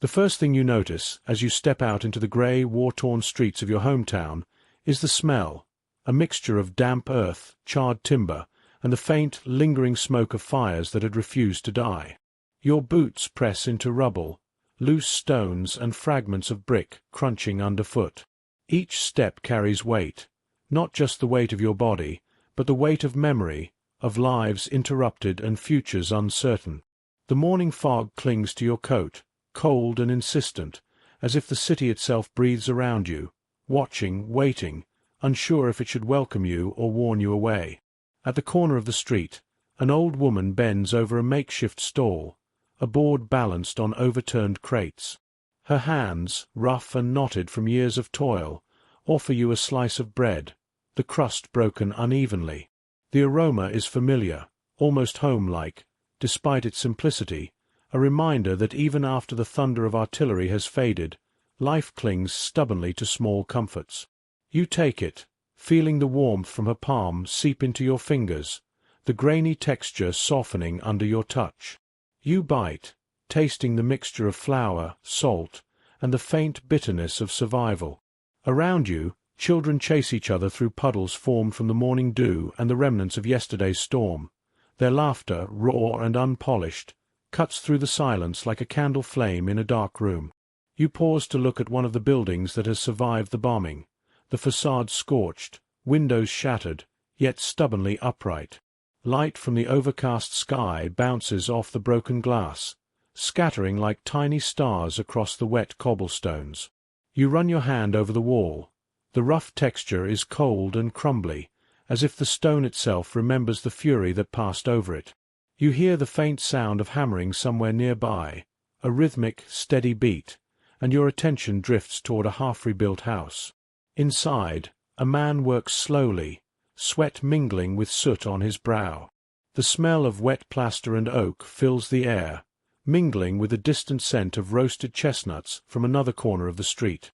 The first thing you notice, as you step out into the grey, war-torn streets of your hometown, is the smell, a mixture of damp earth, charred timber, and the faint, lingering smoke of fires that had refused to die. Your boots press into rubble, loose stones and fragments of brick crunching underfoot. Each step carries weight, not just the weight of your body, but the weight of memory, of lives interrupted and futures uncertain. The morning fog clings to your coat, cold and insistent, as if the city itself breathes around you, watching, waiting, unsure if it should welcome you or warn you away. At the corner of the street, an old woman bends over a makeshift stall, a board balanced on overturned crates. Her hands, rough and knotted from years of toil, offer you a slice of bread, the crust broken unevenly. The aroma is familiar, almost home-like, despite its simplicity, a reminder that even after the thunder of artillery has faded, life clings stubbornly to small comforts. You take it, feeling the warmth from her palm seep into your fingers, the grainy texture softening under your touch. You bite, tasting the mixture of flour, salt, and the faint bitterness of survival. Around you, children chase each other through puddles formed from the morning dew and the remnants of yesterday's storm. Their laughter, raw and unpolished, cuts through the silence like a candle flame in a dark room. You pause to look at one of the buildings that has survived the bombing, the facade scorched, windows shattered, yet stubbornly upright. Light from the overcast sky bounces off the broken glass, scattering like tiny stars across the wet cobblestones. You run your hand over the wall. The rough texture is cold and crumbly, as if the stone itself remembers the fury that passed over it. You hear the faint sound of hammering somewhere nearby, a rhythmic, steady beat, and your attention drifts toward a half-rebuilt house. Inside, a man works slowly, sweat mingling with soot on his brow. The smell of wet plaster and oak fills the air, mingling with a distant scent of roasted chestnuts from another corner of the street.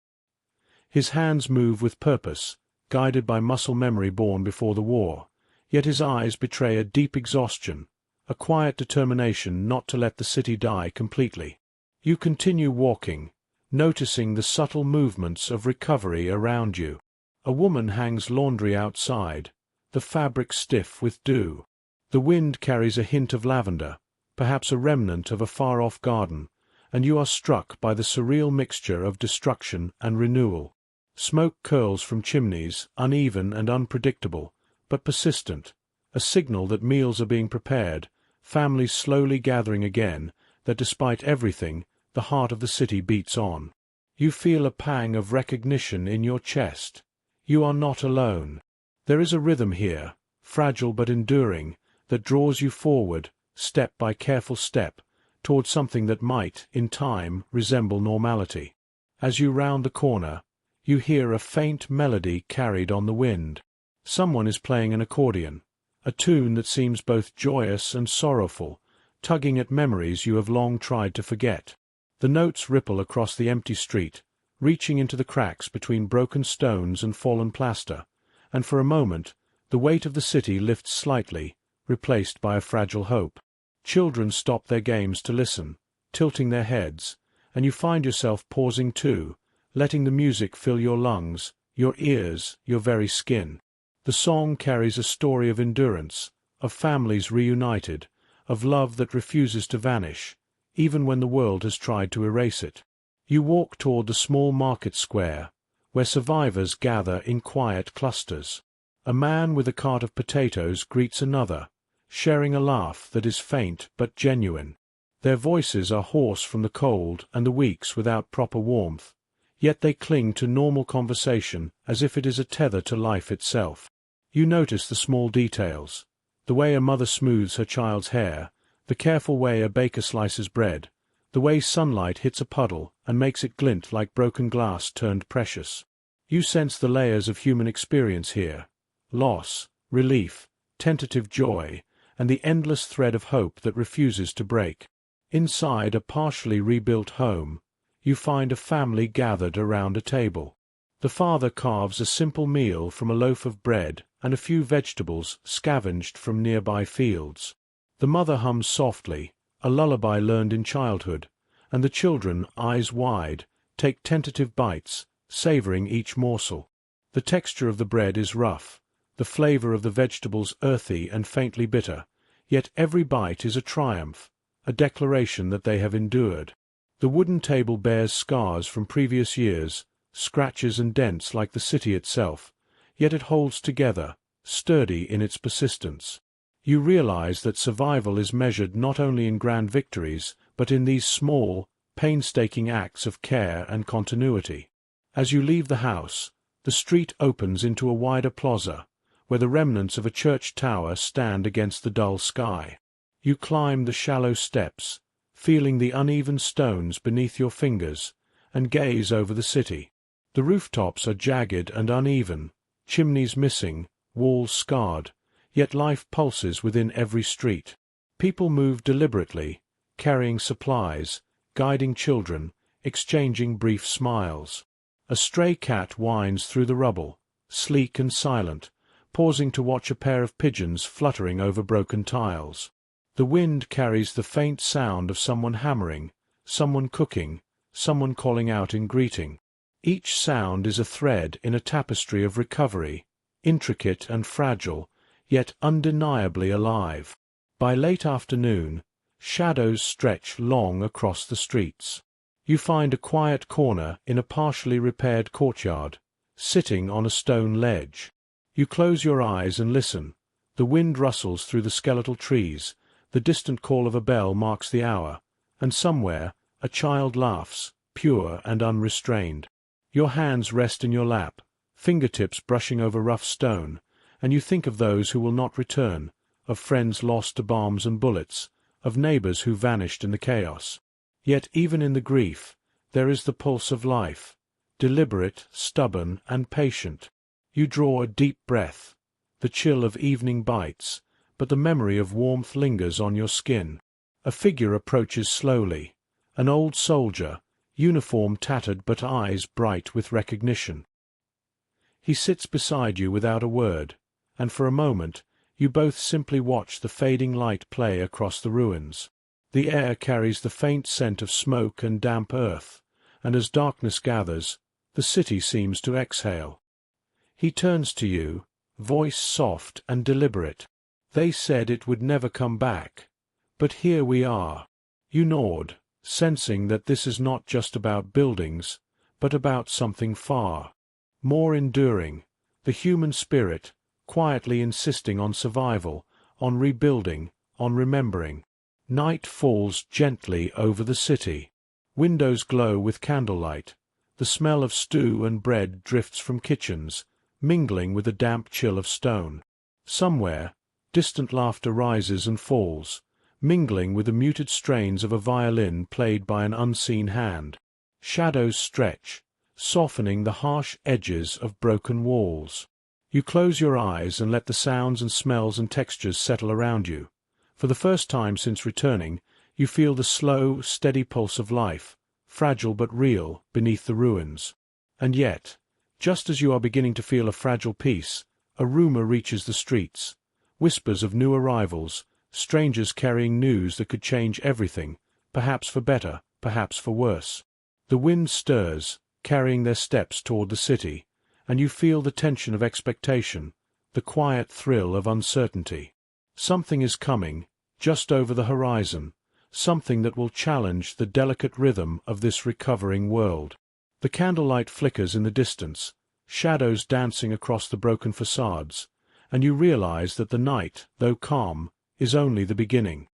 His hands move with purpose, guided by muscle memory born before the war, yet his eyes betray a deep exhaustion, a quiet determination not to let the city die completely. You continue walking, noticing the subtle movements of recovery around you. A woman hangs laundry outside, the fabric stiff with dew. The wind carries a hint of lavender, perhaps a remnant of a far-off garden, and you are struck by the surreal mixture of destruction and renewal. Smoke curls from chimneys, uneven and unpredictable, but persistent, a signal that meals are being prepared, families slowly gathering again, that despite everything, the heart of the city beats on. You feel a pang of recognition in your chest. You are not alone. There is a rhythm here, fragile but enduring, that draws you forward, step by careful step, toward something that might, in time, resemble normality. As you round the corner, you hear a faint melody carried on the wind. Someone is playing an accordion, a tune that seems both joyous and sorrowful, tugging at memories you have long tried to forget. The notes ripple across the empty street, reaching into the cracks between broken stones and fallen plaster, and for a moment, the weight of the city lifts slightly, replaced by a fragile hope. Children stop their games to listen, tilting their heads, and you find yourself pausing too, letting the music fill your lungs, your ears, your very skin. The song carries a story of endurance, of families reunited, of love that refuses to vanish, even when the world has tried to erase it. You walk toward the small market square, where survivors gather in quiet clusters. A man with a cart of potatoes greets another, sharing a laugh that is faint but genuine. Their voices are hoarse from the cold and the weeks without proper warmth, yet they cling to normal conversation as if it is a tether to life itself. You notice the small details, the way a mother smooths her child's hair, the careful way a baker slices bread, the way sunlight hits a puddle and makes it glint like broken glass turned precious. You sense the layers of human experience here, loss, relief, tentative joy, and the endless thread of hope that refuses to break. Inside a partially rebuilt home, you find a family gathered around a table. The father carves a simple meal from a loaf of bread and a few vegetables scavenged from nearby fields. The mother hums softly, a lullaby learned in childhood, and the children, eyes wide, take tentative bites, savoring each morsel. The texture of the bread is rough, the flavor of the vegetables earthy and faintly bitter, yet every bite is a triumph, a declaration that they have endured. The wooden table bears scars from previous years, scratches and dents like the city itself, yet it holds together, sturdy in its persistence. You realize that survival is measured not only in grand victories, but in these small, painstaking acts of care and continuity. As you leave the house, the street opens into a wider plaza, where the remnants of a church tower stand against the dull sky. You climb the shallow steps, feeling the uneven stones beneath your fingers, and gaze over the city. The rooftops are jagged and uneven, chimneys missing, walls scarred, yet life pulses within every street. People move deliberately, carrying supplies, guiding children, exchanging brief smiles. A stray cat winds through the rubble, sleek and silent, pausing to watch a pair of pigeons fluttering over broken tiles. The wind carries the faint sound of someone hammering, someone cooking, someone calling out in greeting. Each sound is a thread in a tapestry of recovery, intricate and fragile, yet undeniably alive. By late afternoon, shadows stretch long across the streets. You find a quiet corner in a partially repaired courtyard, sitting on a stone ledge. You close your eyes and listen. The wind rustles through the skeletal trees, the distant call of a bell marks the hour, and somewhere a child laughs, pure and unrestrained. Your hands rest in your lap, fingertips brushing over rough stone, and you think of those who will not return, of friends lost to bombs and bullets, of neighbors who vanished in the chaos. Yet even in the grief, there is the pulse of life, deliberate, stubborn, and patient. You draw a deep breath. The chill of evening bites, but the memory of warmth lingers on your skin. A figure approaches slowly, an old soldier, uniform tattered but eyes bright with recognition. He sits beside you without a word, and for a moment you both simply watch the fading light play across the ruins. The air carries the faint scent of smoke and damp earth, and as darkness gathers, the city seems to exhale. He turns to you, voice soft and deliberate. They said it would never come back, but here we are. You nod, sensing that this is not just about buildings, but about something far more enduring, the human spirit, quietly insisting on survival, on rebuilding, on remembering. Night falls gently over the city. Windows glow with candlelight. The smell of stew and bread drifts from kitchens, mingling with the damp chill of stone. Somewhere, distant laughter rises and falls, mingling with the muted strains of a violin played by an unseen hand. Shadows stretch, softening the harsh edges of broken walls. You close your eyes and let the sounds and smells and textures settle around you. For the first time since returning, you feel the slow, steady pulse of life, fragile but real, beneath the ruins. And yet, just as you are beginning to feel a fragile peace, a rumor reaches the streets. Whispers of new arrivals, strangers carrying news that could change everything, perhaps for better, perhaps for worse. The wind stirs, carrying their steps toward the city, and you feel the tension of expectation, the quiet thrill of uncertainty. Something is coming, just over the horizon, something that will challenge the delicate rhythm of this recovering world. The candlelight flickers in the distance, shadows dancing across the broken facades, and you realize that the night, though calm, is only the beginning.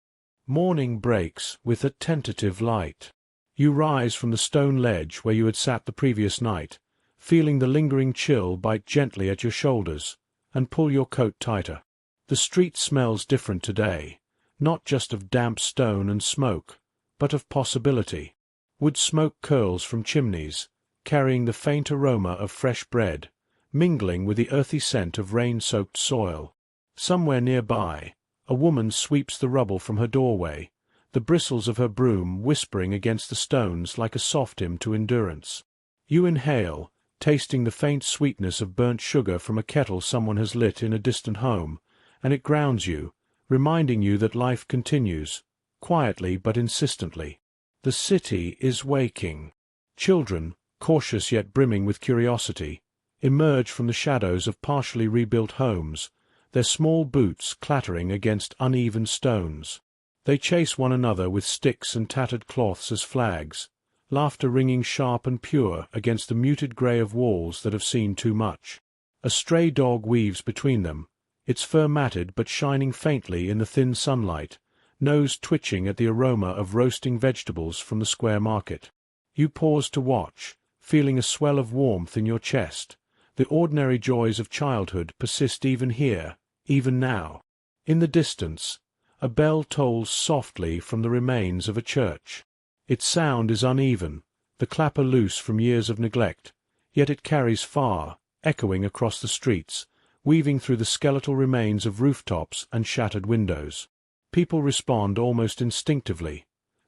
Morning breaks with a tentative light. You rise from the stone ledge where you had sat the previous night, feeling the lingering chill bite gently at your shoulders, and pull your coat tighter. The street smells different today, not just of damp stone and smoke, but of possibility. Wood smoke curls from chimneys, carrying the faint aroma of fresh bread, mingling with the earthy scent of rain-soaked soil. Somewhere nearby, a woman sweeps the rubble from her doorway, the bristles of her broom whispering against the stones like a soft hymn to endurance. You inhale, tasting the faint sweetness of burnt sugar from a kettle someone has lit in a distant home, and it grounds you, reminding you that life continues, quietly but insistently. The city is waking. Children, cautious yet brimming with curiosity, emerge from the shadows of partially rebuilt homes, their small boots clattering against uneven stones. They chase one another with sticks and tattered cloths as flags, laughter ringing sharp and pure against the muted grey of walls that have seen too much. A stray dog weaves between them, its fur matted but shining faintly in the thin sunlight, nose twitching at the aroma of roasting vegetables from the square market. You pause to watch, feeling a swell of warmth in your chest. The ordinary joys of childhood persist even here, even now. In the distance, a bell tolls softly from the remains of a church. Its sound is uneven, the clapper loose from years of neglect, yet it carries far, echoing across the streets, weaving through the skeletal remains of rooftops and shattered windows. People respond almost instinctively.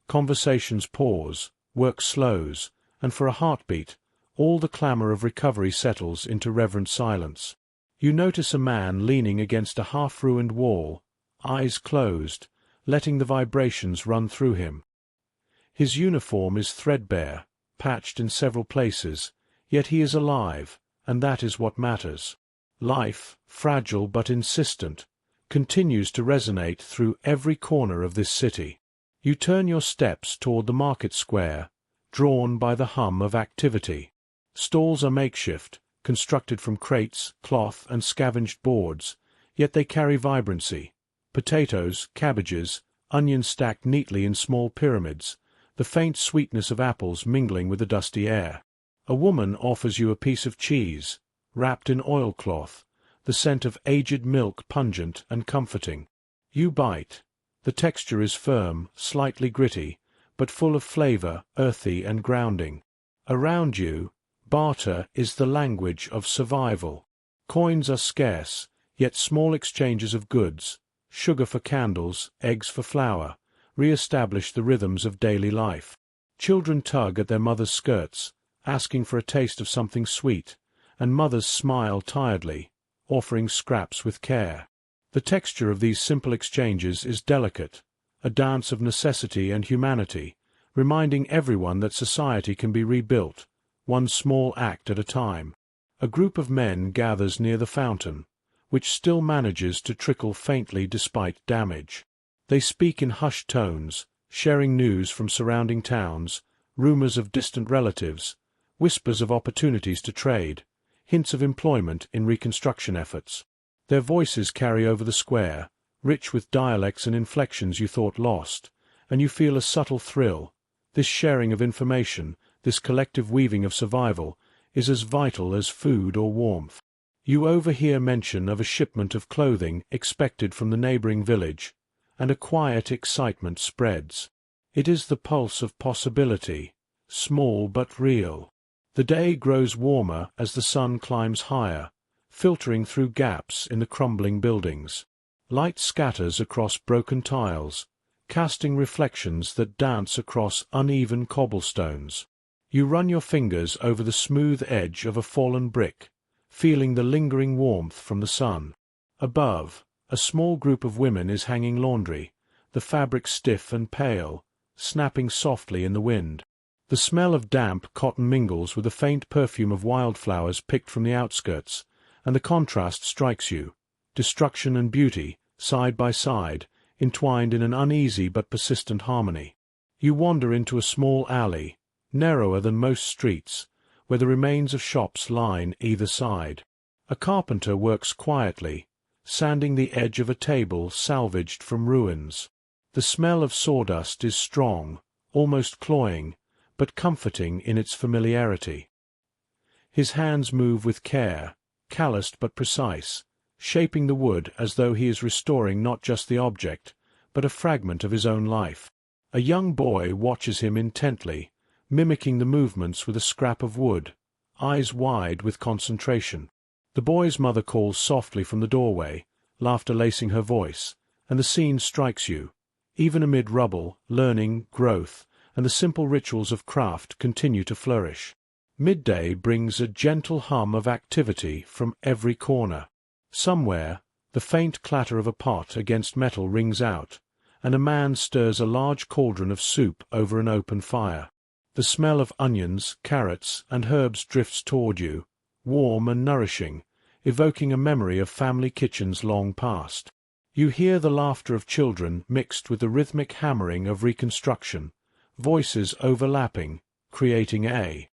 Conversations pause, work slows, and for a heartbeat, all the clamor of recovery settles into reverent silence. You notice a man leaning against a half-ruined wall, eyes closed, letting the vibrations run through him. His uniform is threadbare, patched in several places, yet he is alive, and that is what matters. Life, fragile but insistent, continues to resonate through every corner of this city. You turn your steps toward the market square, drawn by the hum of activity. Stalls are makeshift, constructed from crates, cloth, and scavenged boards, yet they carry vibrancy. Potatoes, cabbages, onions stacked neatly in small pyramids, the faint sweetness of apples mingling with the dusty air. A woman offers you a piece of cheese, wrapped in oilcloth, the scent of aged milk pungent and comforting. You bite. The texture is firm, slightly gritty, but full of flavor, earthy and grounding. Around you, barter is the language of survival. Coins are scarce, yet small exchanges of goods, sugar for candles, eggs for flour, re-establish the rhythms of daily life. Children tug at their mothers' skirts, asking for a taste of something sweet, and mothers smile tiredly, offering scraps with care. The texture of these simple exchanges is delicate, a dance of necessity and humanity, reminding everyone that society can be rebuilt, one small act at a time. A group of men gathers near the fountain, which still manages to trickle faintly despite damage. They speak in hushed tones, sharing news from surrounding towns, rumors of distant relatives, whispers of opportunities to trade, hints of employment in reconstruction efforts. Their voices carry over the square, rich with dialects and inflections you thought lost, and you feel a subtle thrill. This sharing of information, this collective weaving of survival, is as vital as food or warmth. You overhear mention of a shipment of clothing expected from the neighboring village, and a quiet excitement spreads. It is the pulse of possibility, small but real. The day grows warmer as the sun climbs higher, filtering through gaps in the crumbling buildings. Light scatters across broken tiles, casting reflections that dance across uneven cobblestones. You run your fingers over the smooth edge of a fallen brick, feeling the lingering warmth from the sun. Above, a small group of women is hanging laundry, the fabric stiff and pale, snapping softly in the wind. The smell of damp cotton mingles with the faint perfume of wildflowers picked from the outskirts, and the contrast strikes you. Destruction and beauty, side by side, entwined in an uneasy but persistent harmony. You wander into a small alley, narrower than most streets, where the remains of shops line either side. A carpenter works quietly, sanding the edge of a table salvaged from ruins. The smell of sawdust is strong, almost cloying, but comforting in its familiarity. His hands move with care, calloused but precise, shaping the wood as though he is restoring not just the object, but a fragment of his own life. A young boy watches him intently, mimicking the movements with a scrap of wood, eyes wide with concentration. The boy's mother calls softly from the doorway, laughter lacing her voice, and the scene strikes you. Even amid rubble, learning, growth, and the simple rituals of craft continue to flourish. Midday brings a gentle hum of activity from every corner. Somewhere, the faint clatter of a pot against metal rings out, and a man stirs a large cauldron of soup over an open fire. The smell of onions, carrots, and herbs drifts toward you, warm and nourishing, evoking a memory of family kitchens long past. You hear the laughter of children mixed with the rhythmic hammering of reconstruction, voices overlapping, creating a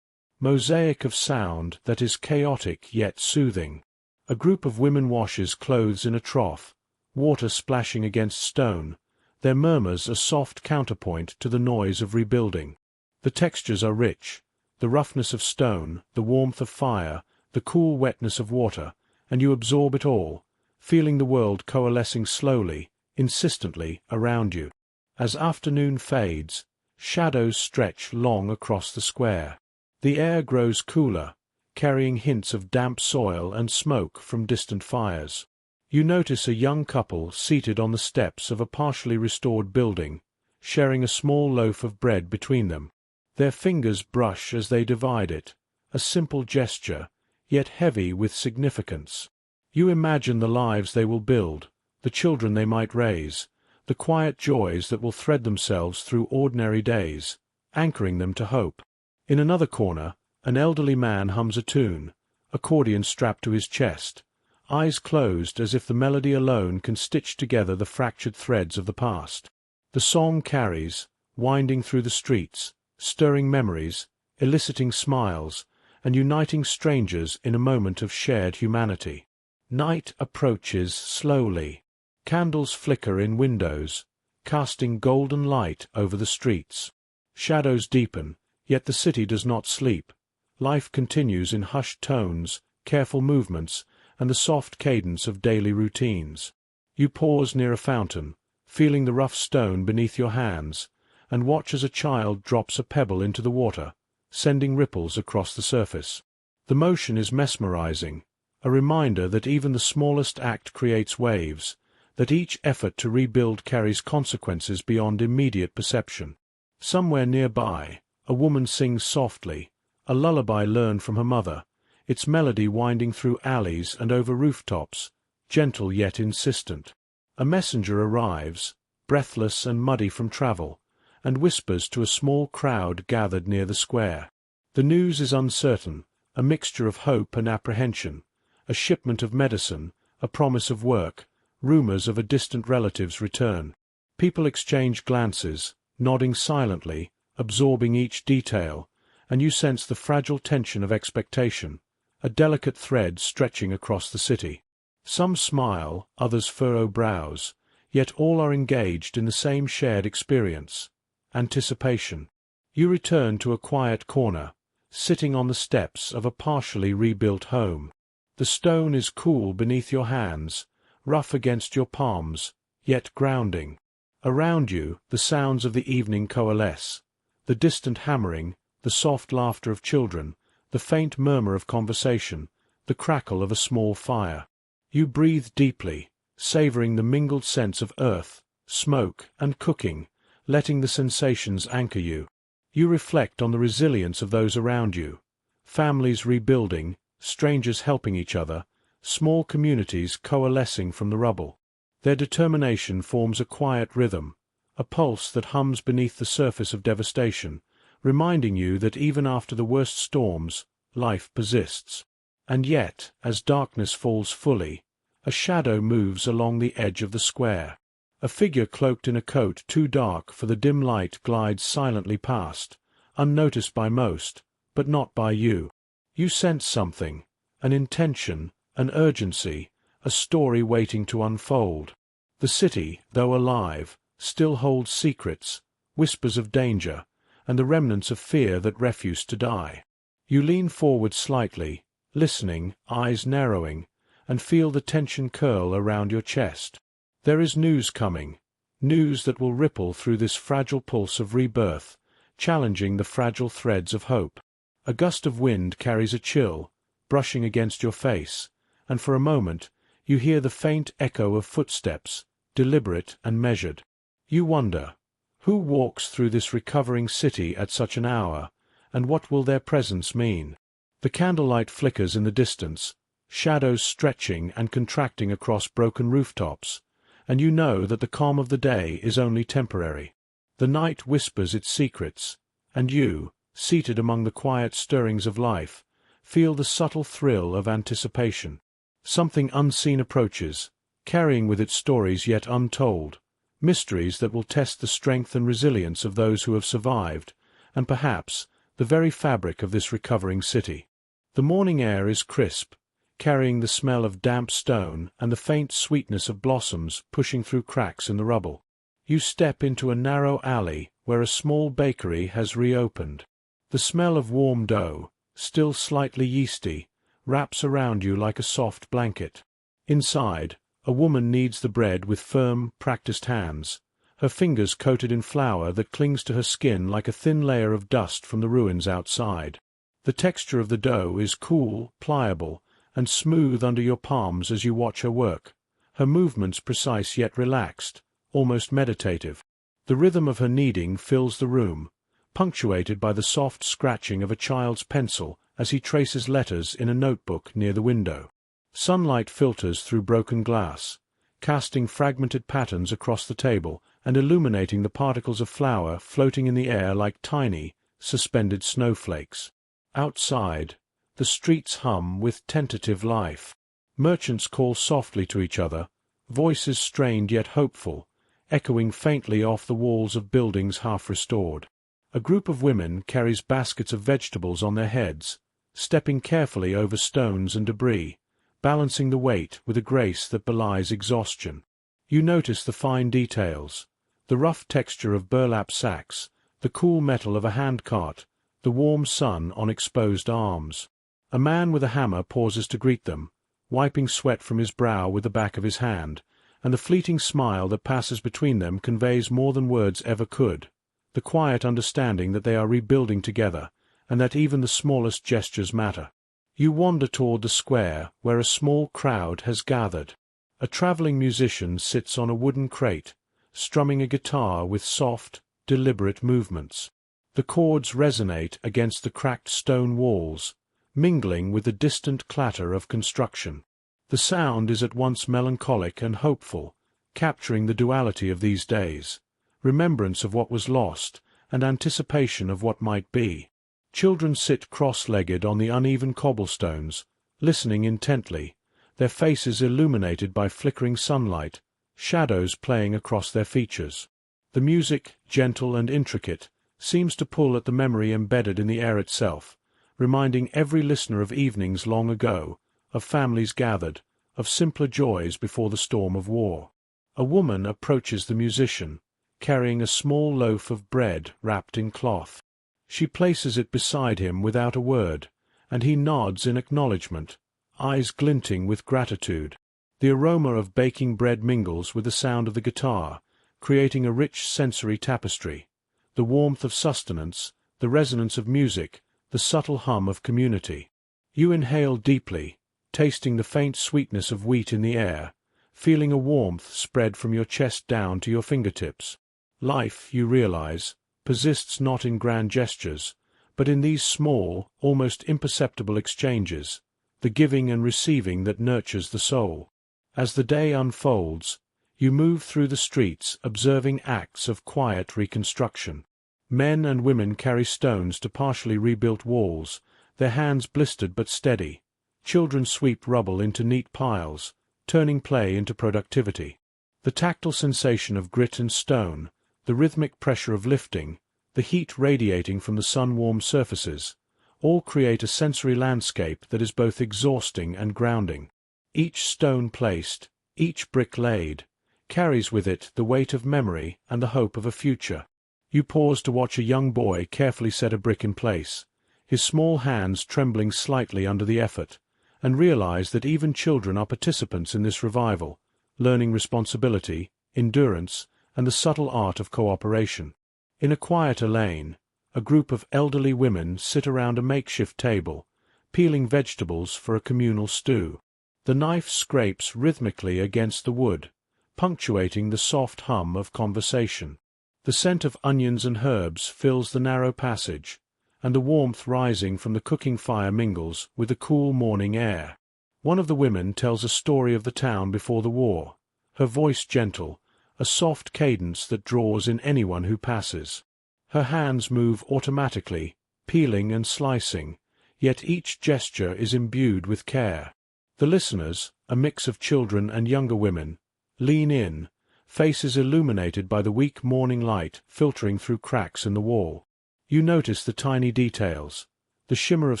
mosaic of sound that is chaotic yet soothing. A group of women washes clothes in a trough, water splashing against stone, their murmurs a soft counterpoint to the noise of rebuilding. The textures are rich, the roughness of stone, the warmth of fire, the cool wetness of water, and you absorb it all, feeling the world coalescing slowly, insistently around you. As afternoon fades, shadows stretch long across the square. The air grows cooler, carrying hints of damp soil and smoke from distant fires. You notice a young couple seated on the steps of a partially restored building, sharing a small loaf of bread between them. Their fingers brush as they divide it, a simple gesture, yet heavy with significance. You imagine the lives they will build, the children they might raise, the quiet joys that will thread themselves through ordinary days, anchoring them to hope. In another corner, an elderly man hums a tune, accordion strapped to his chest, eyes closed as if the melody alone can stitch together the fractured threads of the past. The song carries, winding through the streets, stirring memories, eliciting smiles, and uniting strangers in a moment of shared humanity. Night approaches slowly. Candles flicker in windows, casting golden light over the streets. Shadows deepen, yet the city does not sleep. Life continues in hushed tones, careful movements, and the soft cadence of daily routines. You pause near a fountain, feeling the rough stone beneath your hands, and watch as a child drops a pebble into the water, sending ripples across the surface. The motion is mesmerizing, a reminder that even the smallest act creates waves, that each effort to rebuild carries consequences beyond immediate perception. Somewhere nearby, a woman sings softly, a lullaby learned from her mother, its melody winding through alleys and over rooftops, gentle yet insistent. A messenger arrives, breathless and muddy from travel, and whispers to a small crowd gathered near the square. The news is uncertain, a mixture of hope and apprehension, a shipment of medicine, a promise of work, rumors of a distant relative's return. People exchange glances, nodding silently, absorbing each detail, and you sense the fragile tension of expectation, a delicate thread stretching across the city. Some smile, others furrow brows, yet all are engaged in the same shared experience, anticipation. You return to a quiet corner, sitting on the steps of a partially rebuilt home. The stone is cool beneath your hands, rough against your palms, yet grounding. Around you, the sounds of the evening coalesce, the distant hammering, the soft laughter of children, the faint murmur of conversation, the crackle of a small fire. You breathe deeply, savoring the mingled sense of earth, smoke, and cooking, letting the sensations anchor you. You reflect on the resilience of those around you, families rebuilding, strangers helping each other, small communities coalescing from the rubble. Their determination forms a quiet rhythm, a pulse that hums beneath the surface of devastation, reminding you that even after the worst storms, life persists. And yet, as darkness falls fully, a shadow moves along the edge of the square. A figure cloaked in a coat too dark for the dim light glides silently past, unnoticed by most, but not by you. You sense something, an intention, an urgency, a story waiting to unfold. The city, though alive, still holds secrets, whispers of danger, and the remnants of fear that refused to die. You lean forward slightly, listening, eyes narrowing, and feel the tension curl around your chest. There is news coming, news that will ripple through this fragile pulse of rebirth, challenging the fragile threads of hope. A gust of wind carries a chill, brushing against your face, and for a moment you hear the faint echo of footsteps, deliberate and measured. You wonder, who walks through this recovering city at such an hour, and what will their presence mean? The candlelight flickers in the distance, shadows stretching and contracting across broken rooftops, and you know that the calm of the day is only temporary. The night whispers its secrets, and you, seated among the quiet stirrings of life, feel the subtle thrill of anticipation. Something unseen approaches, carrying with it stories yet untold, mysteries that will test the strength and resilience of those who have survived, and perhaps the very fabric of this recovering city. The morning air is crisp, carrying the smell of damp stone and the faint sweetness of blossoms pushing through cracks in the rubble. You step into a narrow alley where a small bakery has reopened. The smell of warm dough, still slightly yeasty, wraps around you like a soft blanket. Inside, a woman kneads the bread with firm, practiced hands, her fingers coated in flour that clings to her skin like a thin layer of dust from the ruins outside. The texture of the dough is cool, pliable, and smooth under your palms as you watch her work, her movements precise yet relaxed, almost meditative. The rhythm of her kneading fills the room, punctuated by the soft scratching of a child's pencil as he traces letters in a notebook near the window. Sunlight filters through broken glass, casting fragmented patterns across the table and illuminating the particles of flour floating in the air like tiny, suspended snowflakes. Outside, the streets hum with tentative life. Merchants call softly to each other, voices strained yet hopeful, echoing faintly off the walls of buildings half restored. A group of women carries baskets of vegetables on their heads, stepping carefully over stones and debris, balancing the weight with a grace that belies exhaustion. You notice the fine details, the rough texture of burlap sacks, the cool metal of a handcart, the warm sun on exposed arms. A man with a hammer pauses to greet them, wiping sweat from his brow with the back of his hand, and the fleeting smile that passes between them conveys more than words ever could, the quiet understanding that they are rebuilding together, and that even the smallest gestures matter. You wander toward the square, where a small crowd has gathered. A traveling musician sits on a wooden crate, strumming a guitar with soft, deliberate movements. The chords resonate against the cracked stone walls, mingling with the distant clatter of construction. The sound is at once melancholic and hopeful, capturing the duality of these days, remembrance of what was lost, and anticipation of what might be. Children sit cross-legged on the uneven cobblestones, listening intently, their faces illuminated by flickering sunlight, shadows playing across their features. The music, gentle and intricate, seems to pull at the memory embedded in the air itself, reminding every listener of evenings long ago, of families gathered, of simpler joys before the storm of war. A woman approaches the musician, carrying a small loaf of bread wrapped in cloth. She places it beside him without a word, and he nods in acknowledgment, eyes glinting with gratitude. The aroma of baking bread mingles with the sound of the guitar, creating a rich sensory tapestry. The warmth of sustenance, the resonance of music, the subtle hum of community. You inhale deeply, tasting the faint sweetness of wheat in the air, feeling a warmth spread from your chest down to your fingertips. Life, you realize, persists not in grand gestures, but in these small, almost imperceptible exchanges, the giving and receiving that nurtures the soul. As the day unfolds, you move through the streets observing acts of quiet reconstruction. Men and women carry stones to partially rebuilt walls, their hands blistered but steady. Children sweep rubble into neat piles, turning play into productivity. The tactile sensation of grit and stone, the rhythmic pressure of lifting, the heat radiating from the sun-warmed surfaces, all create a sensory landscape that is both exhausting and grounding. Each stone placed, each brick laid, carries with it the weight of memory and the hope of a future. You pause to watch a young boy carefully set a brick in place, his small hands trembling slightly under the effort, and realize that even children are participants in this revival, learning responsibility, endurance, and the subtle art of cooperation. In a quieter lane, a group of elderly women sit around a makeshift table, peeling vegetables for a communal stew. The knife scrapes rhythmically against the wood, punctuating the soft hum of conversation. The scent of onions and herbs fills the narrow passage, and the warmth rising from the cooking fire mingles with the cool morning air. One of the women tells a story of the town before the war, her voice gentle, a soft cadence that draws in anyone who passes. Her hands move automatically, peeling and slicing, yet each gesture is imbued with care. The listeners, a mix of children and younger women, lean in, faces illuminated by the weak morning light filtering through cracks in the wall. You notice the tiny details, the shimmer of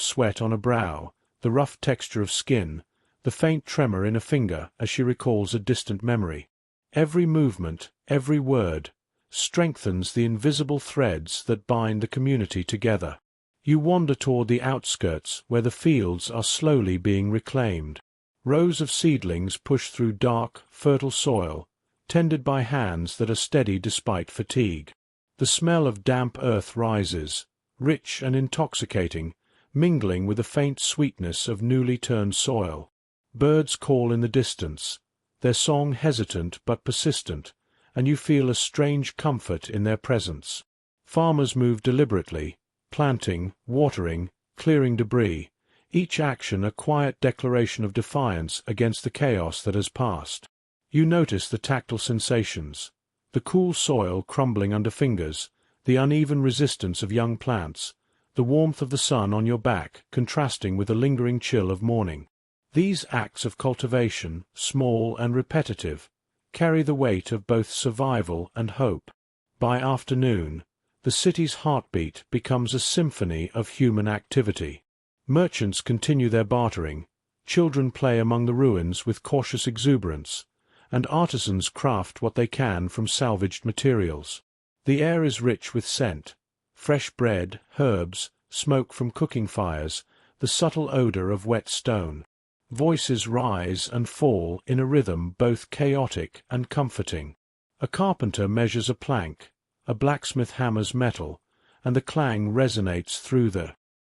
sweat on a brow, the rough texture of skin, the faint tremor in a finger as she recalls a distant memory. Every movement, every word, strengthens the invisible threads that bind the community together. You wander toward the outskirts where the fields are slowly being reclaimed. Rows of seedlings push through dark, fertile soil, tended by hands that are steady despite fatigue. The smell of damp earth rises, rich and intoxicating, mingling with the faint sweetness of newly turned soil. Birds call in the distance, their song hesitant but persistent, and you feel a strange comfort in their presence. Farmers move deliberately, planting, watering, clearing debris, each action a quiet declaration of defiance against the chaos that has passed. You notice the tactile sensations, the cool soil crumbling under fingers, the uneven resistance of young plants, the warmth of the sun on your back contrasting with the lingering chill of morning. These acts of cultivation, small and repetitive, carry the weight of both survival and hope. By afternoon, the city's heartbeat becomes a symphony of human activity. Merchants continue their bartering, children play among the ruins with cautious exuberance, and artisans craft what they can from salvaged materials. The air is rich with scent, fresh bread, herbs, smoke from cooking fires, the subtle odor of wet stone. Voices rise and fall in a rhythm both chaotic and comforting. A carpenter measures a plank, a blacksmith hammers metal, and the clang resonates through the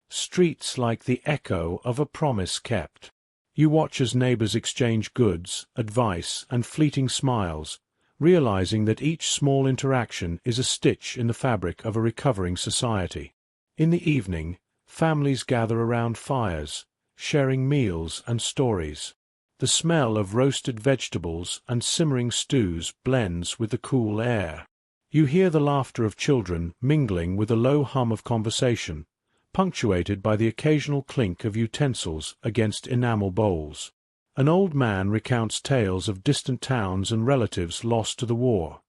streets like the echo of a promise kept. You watch as neighbors exchange goods, advice, and fleeting smiles, realizing that each small interaction is a stitch in the fabric of a recovering society. In the evening, families gather around fires, sharing meals and stories. The smell of roasted vegetables and simmering stews blends with the cool air. You hear the laughter of children mingling with a low hum of conversation, punctuated by the occasional clink of utensils against enamel bowls. An old man recounts tales of distant towns and relatives lost to the war,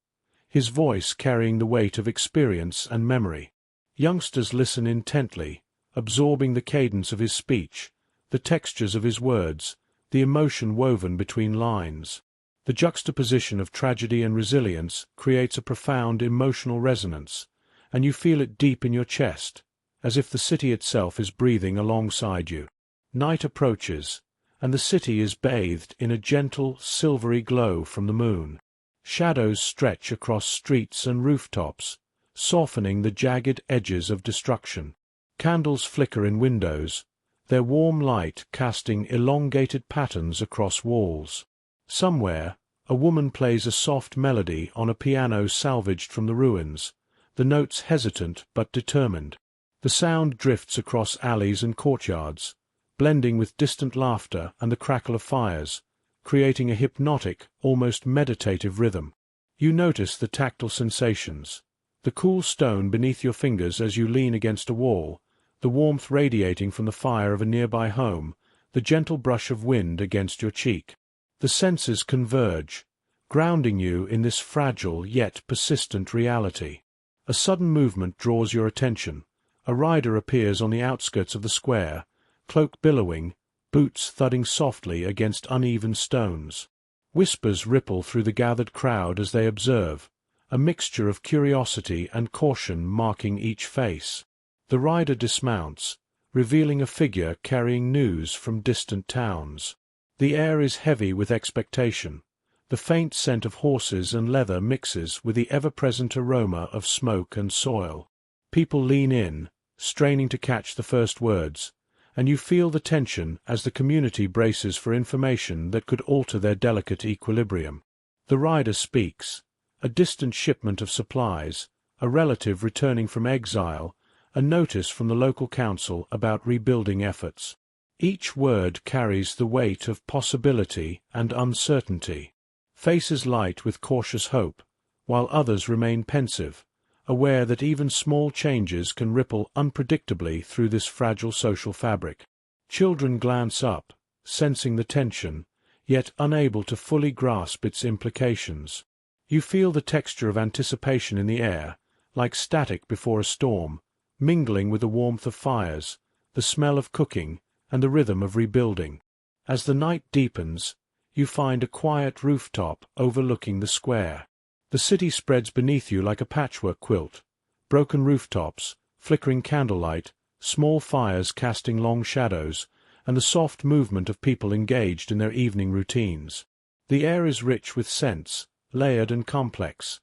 his voice carrying the weight of experience and memory. Youngsters listen intently, absorbing the cadence of his speech, the textures of his words, the emotion woven between lines. The juxtaposition of tragedy and resilience creates a profound emotional resonance, and you feel it deep in your chest, as if the city itself is breathing alongside you. Night approaches, and the city is bathed in a gentle, silvery glow from the moon. Shadows stretch across streets and rooftops, softening the jagged edges of destruction. Candles flicker in windows, their warm light casting elongated patterns across walls. Somewhere, a woman plays a soft melody on a piano salvaged from the ruins, the notes hesitant but determined. The sound drifts across alleys and courtyards, blending with distant laughter and the crackle of fires, creating a hypnotic, almost meditative rhythm. You notice the tactile sensations, the cool stone beneath your fingers as you lean against a wall, the warmth radiating from the fire of a nearby home, the gentle brush of wind against your cheek. The senses converge, grounding you in this fragile yet persistent reality. A sudden movement draws your attention. A rider appears on the outskirts of the square, cloak billowing, boots thudding softly against uneven stones. Whispers ripple through the gathered crowd as they observe, a mixture of curiosity and caution marking each face. The rider dismounts, revealing a figure carrying news from distant towns. The air is heavy with expectation. The faint scent of horses and leather mixes with the ever-present aroma of smoke and soil. People lean in, straining to catch the first words, and you feel the tension as the community braces for information that could alter their delicate equilibrium. The rider speaks, a distant shipment of supplies, a relative returning from exile, a notice from the local council about rebuilding efforts. Each word carries the weight of possibility and uncertainty. Faces light with cautious hope, while others remain pensive, aware that even small changes can ripple unpredictably through this fragile social fabric. Children glance up, sensing the tension, yet unable to fully grasp its implications. You feel the texture of anticipation in the air, like static before a storm, mingling with the warmth of fires, the smell of cooking, and the rhythm of rebuilding. As the night deepens, you find a quiet rooftop overlooking the square. The city spreads beneath you like a patchwork quilt, broken rooftops, flickering candlelight, small fires casting long shadows, and the soft movement of people engaged in their evening routines. The air is rich with scents, layered and complex: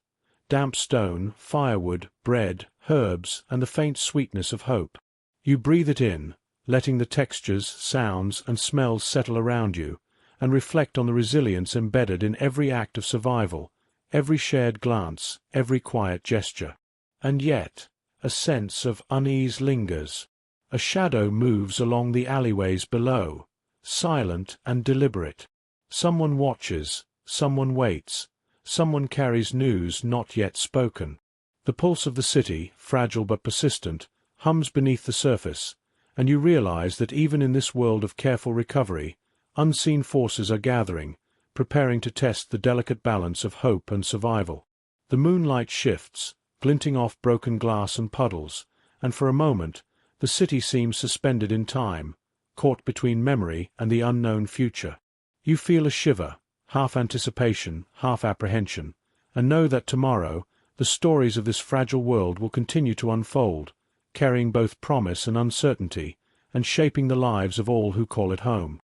damp stone, firewood, bread, herbs, and the faint sweetness of hope. You breathe it in, letting the textures, sounds, and smells settle around you, and reflect on the resilience embedded in every act of survival, every shared glance, every quiet gesture. And yet, a sense of unease lingers. A shadow moves along the alleyways below, silent and deliberate. Someone watches, someone waits, someone carries news not yet spoken. The pulse of the city, fragile but persistent, hums beneath the surface, and you realize that even in this world of careful recovery, unseen forces are gathering, preparing to test the delicate balance of hope and survival. The moonlight shifts, glinting off broken glass and puddles, and for a moment, the city seems suspended in time, caught between memory and the unknown future. You feel a shiver, half anticipation, half apprehension, and know that tomorrow, the stories of this fragile world will continue to unfold, carrying both promise and uncertainty, and shaping the lives of all who call it home.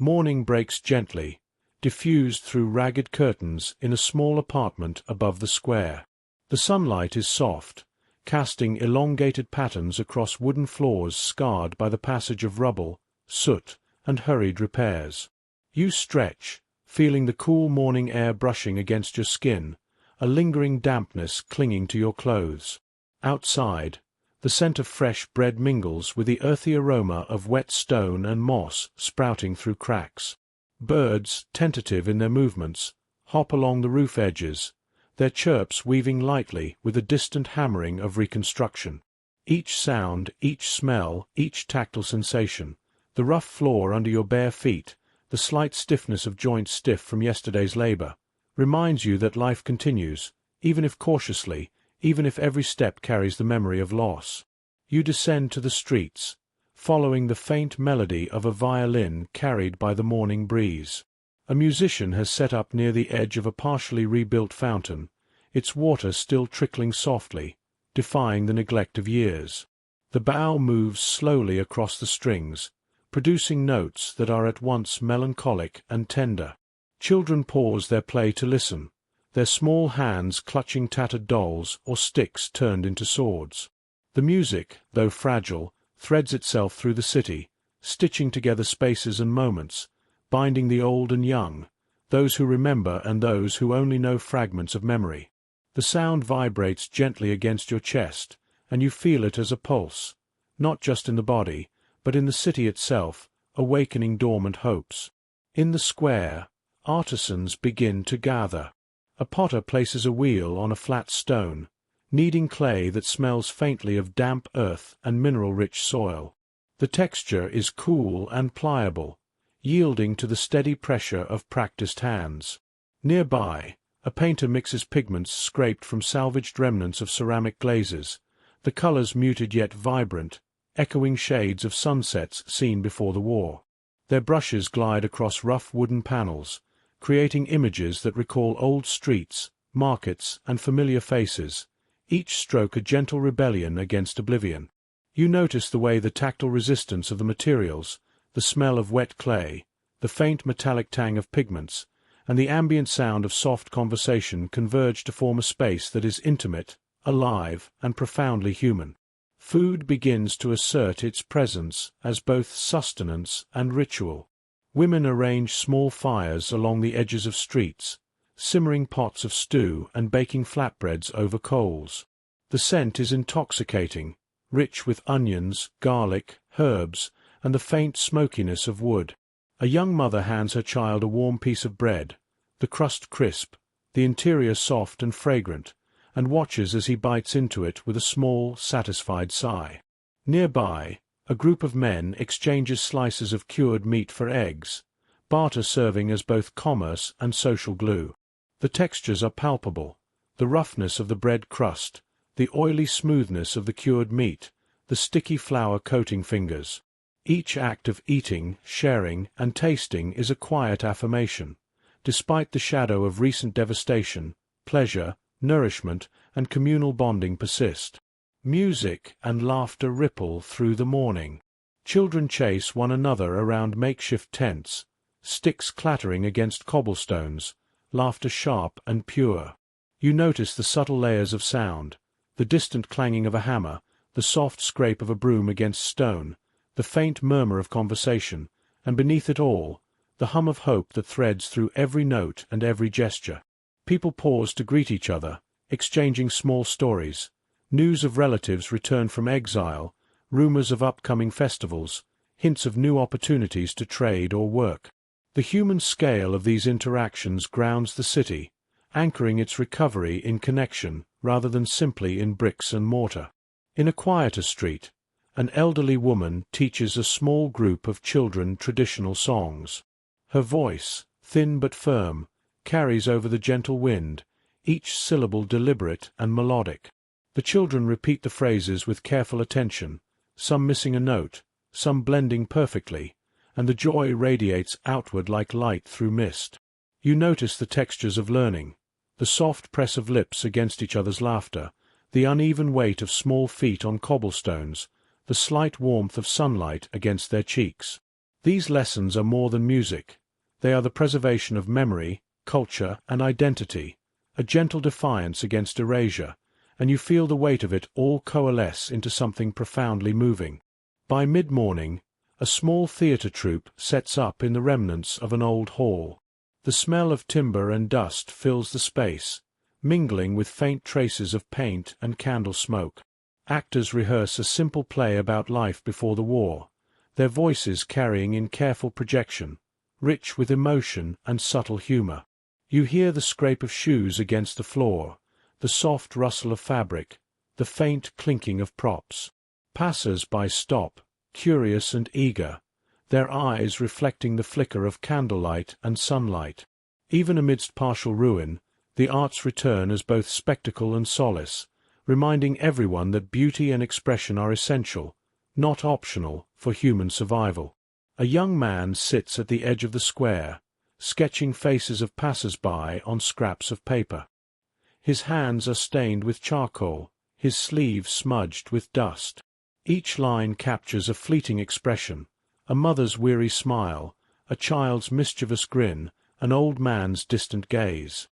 Morning breaks gently, diffused through ragged curtains in a small apartment above the square. The sunlight is soft, casting elongated patterns across wooden floors scarred by the passage of rubble, soot, and hurried repairs. You stretch, feeling the cool morning air brushing against your skin, a lingering dampness clinging to your clothes. Outside, the scent of fresh bread mingles with the earthy aroma of wet stone and moss sprouting through cracks. Birds, tentative in their movements, hop along the roof edges, their chirps weaving lightly with the distant hammering of reconstruction. Each sound, each smell, each tactile sensation, the rough floor under your bare feet, the slight stiffness of joints stiff from yesterday's labor, reminds you that life continues, even if cautiously, even if every step carries the memory of loss. You descend to the streets, following the faint melody of a violin carried by the morning breeze. A musician has set up near the edge of a partially rebuilt fountain, its water still trickling softly, defying the neglect of years. The bow moves slowly across the strings, producing notes that are at once melancholic and tender. Children pause their play to listen, their small hands clutching tattered dolls or sticks turned into swords. The music, though fragile, threads itself through the city, stitching together spaces and moments, binding the old and young, those who remember and those who only know fragments of memory. The sound vibrates gently against your chest, and you feel it as a pulse, not just in the body, but in the city itself, awakening dormant hopes. In the square, artisans begin to gather. A potter places a wheel on a flat stone, kneading clay that smells faintly of damp earth and mineral-rich soil. The texture is cool and pliable, yielding to the steady pressure of practiced hands. Nearby, a painter mixes pigments scraped from salvaged remnants of ceramic glazes, the colors muted yet vibrant, echoing shades of sunsets seen before the war. Their brushes glide across rough wooden panels, creating images that recall old streets, markets, and familiar faces, each stroke a gentle rebellion against oblivion. You notice the way the tactile resistance of the materials, the smell of wet clay, the faint metallic tang of pigments, and the ambient sound of soft conversation converge to form a space that is intimate, alive, and profoundly human. Food begins to assert its presence as both sustenance and ritual. Women arrange small fires along the edges of streets, simmering pots of stew and baking flatbreads over coals. The scent is intoxicating, rich with onions, garlic, herbs, and the faint smokiness of wood. A young mother hands her child a warm piece of bread, the crust crisp, the interior soft and fragrant, and watches as he bites into it with a small, satisfied sigh. Nearby, a group of men exchanges slices of cured meat for eggs, barter serving as both commerce and social glue. The textures are palpable, the roughness of the bread crust, the oily smoothness of the cured meat, the sticky flour coating fingers. Each act of eating, sharing, and tasting is a quiet affirmation. Despite the shadow of recent devastation, pleasure, nourishment, and communal bonding persist. Music and laughter ripple through the morning. Children chase one another around makeshift tents, sticks clattering against cobblestones, laughter sharp and pure. You notice the subtle layers of sound, the distant clanging of a hammer, the soft scrape of a broom against stone, the faint murmur of conversation, and beneath it all, the hum of hope that threads through every note and every gesture. People pause to greet each other, exchanging small stories, news of relatives returned from exile, rumors of upcoming festivals, hints of new opportunities to trade or work. The human scale of these interactions grounds the city, anchoring its recovery in connection rather than simply in bricks and mortar. In a quieter street, an elderly woman teaches a small group of children traditional songs. Her voice, thin but firm, carries over the gentle wind, each syllable deliberate and melodic. The children repeat the phrases with careful attention, some missing a note, some blending perfectly, and the joy radiates outward like light through mist. You notice the textures of learning, the soft press of lips against each other's laughter, the uneven weight of small feet on cobblestones, the slight warmth of sunlight against their cheeks. These lessons are more than music. They are the preservation of memory, culture, and identity, a gentle defiance against erasure, and you feel the weight of it all coalesce into something profoundly moving. By mid-morning, a small theatre troupe sets up in the remnants of an old hall. The smell of timber and dust fills the space, mingling with faint traces of paint and candle smoke. Actors rehearse a simple play about life before the war, their voices carrying in careful projection, rich with emotion and subtle humor. You hear the scrape of shoes against the floor, the soft rustle of fabric, the faint clinking of props. Passers-by stop, curious and eager, their eyes reflecting the flicker of candlelight and sunlight. Even amidst partial ruin, the arts return as both spectacle and solace, reminding everyone that beauty and expression are essential, not optional, for human survival. A young man sits at the edge of the square, sketching faces of passers-by on scraps of paper. His hands are stained with charcoal, his sleeves smudged with dust. Each line captures a fleeting expression, a mother's weary smile, a child's mischievous grin, an old man's distant gaze.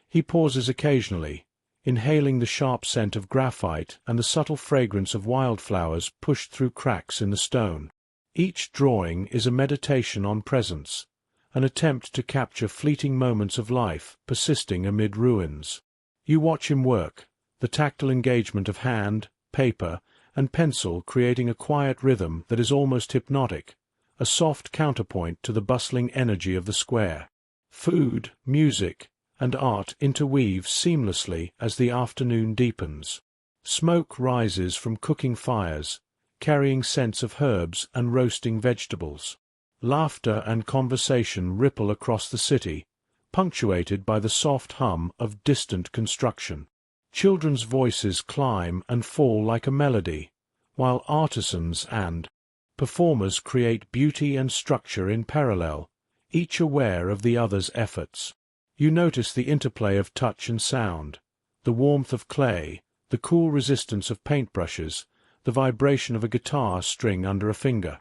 He pauses occasionally, inhaling the sharp scent of graphite and the subtle fragrance of wildflowers pushed through cracks in the stone. Each drawing is a meditation on presence, an attempt to capture fleeting moments of life persisting amid ruins. You watch him work, the tactile engagement of hand, paper, and pencil creating a quiet rhythm that is almost hypnotic, a soft counterpoint to the bustling energy of the square. Food, music, and art interweave seamlessly as the afternoon deepens. Smoke rises from cooking fires, carrying scents of herbs and roasting vegetables. Laughter and conversation ripple across the city, punctuated by the soft hum of distant construction. Children's voices climb and fall like a melody, while artisans and performers create beauty and structure in parallel, each aware of the other's efforts. You notice the interplay of touch and sound, the warmth of clay, the cool resistance of paintbrushes, the vibration of a guitar string under a finger.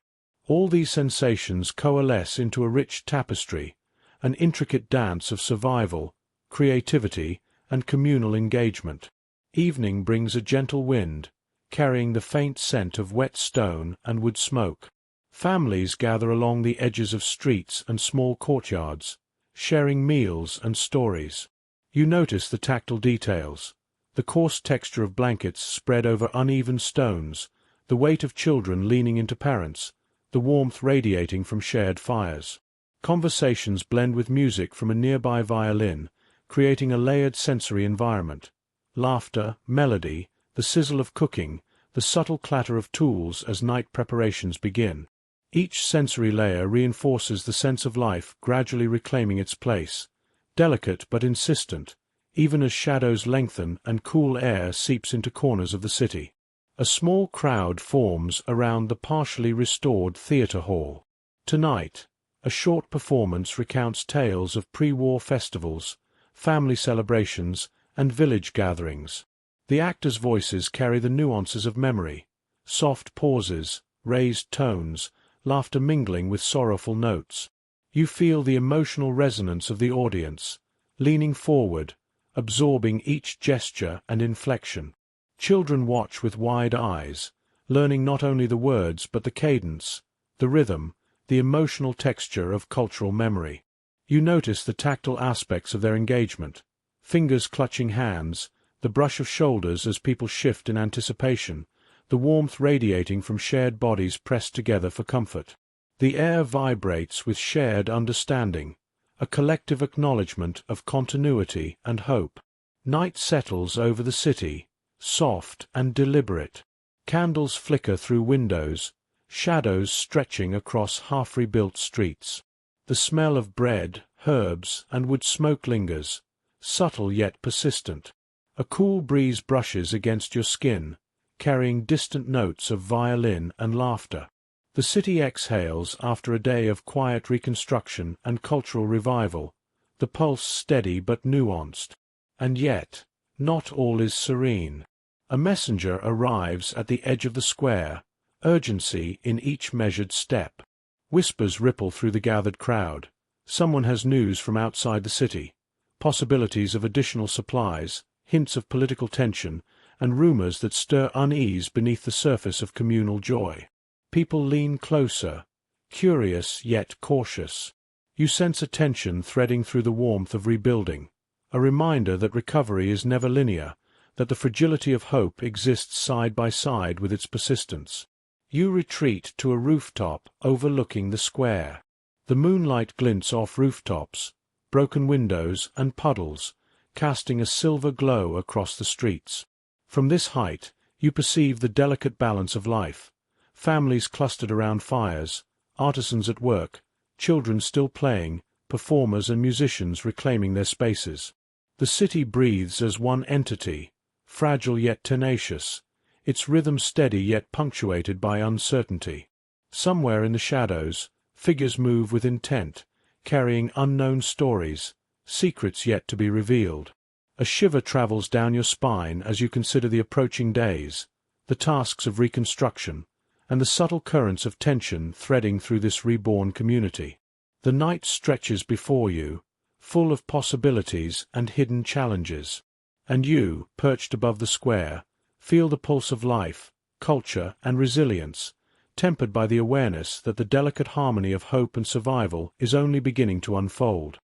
All these sensations coalesce into a rich tapestry, an intricate dance of survival, creativity, and communal engagement. Evening brings a gentle wind, carrying the faint scent of wet stone and wood smoke. Families gather along the edges of streets and small courtyards, sharing meals and stories. You notice the tactile details, the coarse texture of blankets spread over uneven stones, the weight of children leaning into parents, the warmth radiating from shared fires. Conversations blend with music from a nearby violin, creating a layered sensory environment. Laughter, melody, the sizzle of cooking, the subtle clatter of tools as night preparations begin. Each sensory layer reinforces the sense of life gradually reclaiming its place, delicate but insistent, even as shadows lengthen and cool air seeps into corners of the city. A small crowd forms around the partially restored theatre hall. Tonight, a short performance recounts tales of pre-war festivals, family celebrations, and village gatherings. The actors' voices carry the nuances of memory, soft pauses, raised tones, laughter mingling with sorrowful notes. You feel the emotional resonance of the audience, leaning forward, absorbing each gesture and inflection. Children watch with wide eyes, learning not only the words but the cadence, the rhythm, the emotional texture of cultural memory. You notice the tactile aspects of their engagement, fingers clutching hands, the brush of shoulders as people shift in anticipation, the warmth radiating from shared bodies pressed together for comfort. The air vibrates with shared understanding, a collective acknowledgement of continuity and hope. Night settles over the city, soft and deliberate. Candles flicker through windows, shadows stretching across half-rebuilt streets. The smell of bread, herbs, and wood smoke lingers, subtle yet persistent. A cool breeze brushes against your skin, carrying distant notes of violin and laughter. The city exhales after a day of quiet reconstruction and cultural revival, the pulse steady but nuanced. And yet, not all is serene. A messenger arrives at the edge of the square, urgency in each measured step. Whispers ripple through the gathered crowd. Someone has news from outside the city, possibilities of additional supplies, hints of political tension, and rumors that stir unease beneath the surface of communal joy. People lean closer, curious yet cautious. You sense a tension threading through the warmth of rebuilding, a reminder that recovery is never linear, that the fragility of hope exists side by side with its persistence. You retreat to a rooftop overlooking the square. The moonlight glints off rooftops, broken windows and puddles, casting a silver glow across the streets. From this height, you perceive the delicate balance of life. Families clustered around fires, artisans at work, children still playing, performers and musicians reclaiming their spaces. The city breathes as one entity, fragile yet tenacious, its rhythm steady yet punctuated by uncertainty. Somewhere in the shadows, figures move with intent, carrying unknown stories, secrets yet to be revealed. A shiver travels down your spine as you consider the approaching days, the tasks of reconstruction, and the subtle currents of tension threading through this reborn community. The night stretches before you, full of possibilities and hidden challenges. And you, perched above the square, feel the pulse of life, culture, and resilience, tempered by the awareness that the delicate harmony of hope and survival is only beginning to unfold.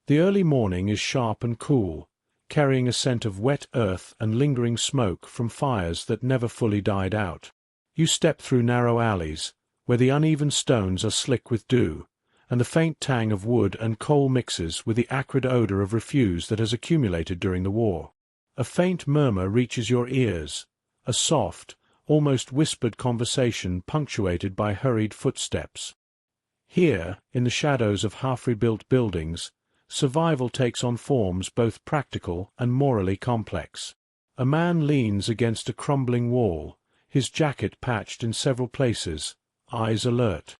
The early morning is sharp and cool, carrying a scent of wet earth and lingering smoke from fires that never fully died out. You step through narrow alleys, where the uneven stones are slick with dew, and the faint tang of wood and coal mixes with the acrid odor of refuse that has accumulated during the war. A faint murmur reaches your ears, a soft, almost whispered conversation punctuated by hurried footsteps. Here, in the shadows of half-rebuilt buildings, survival takes on forms both practical and morally complex. A man leans against a crumbling wall, his jacket patched in several places, eyes alert.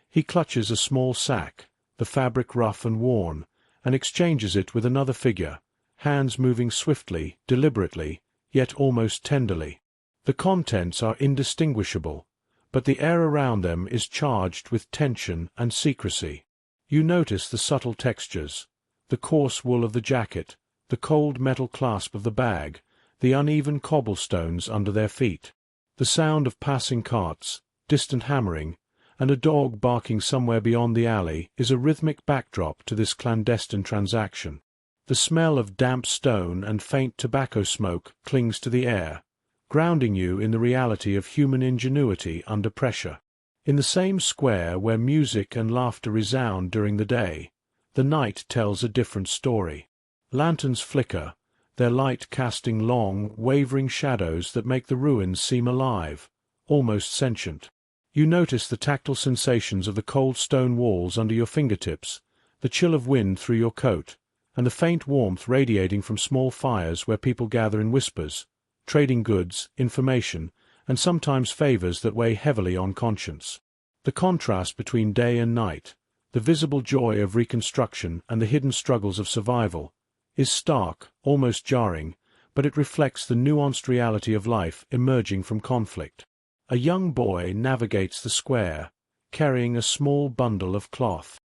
He clutches a small sack, the fabric rough and worn, and exchanges it with another figure, hands moving swiftly, deliberately, yet almost tenderly. The contents are indistinguishable, but the air around them is charged with tension and secrecy. You notice the subtle textures, the coarse wool of the jacket, the cold metal clasp of the bag, the uneven cobblestones under their feet. The sound of passing carts, distant hammering, and a dog barking somewhere beyond the alley is a rhythmic backdrop to this clandestine transaction. The smell of damp stone and faint tobacco smoke clings to the air, grounding you in the reality of human ingenuity under pressure. In the same square where music and laughter resound during the day, the night tells a different story. Lanterns flicker, their light casting long, wavering shadows that make the ruins seem alive, almost sentient. You notice the tactile sensations of the cold stone walls under your fingertips, the chill of wind through your coat, and the faint warmth radiating from small fires where people gather in whispers, trading goods, information, and sometimes favors that weigh heavily on conscience. The contrast between day and night, the visible joy of reconstruction and the hidden struggles of survival, is stark, almost jarring, but it reflects the nuanced reality of life emerging from conflict. A young boy navigates the square, carrying a small bundle of cloth.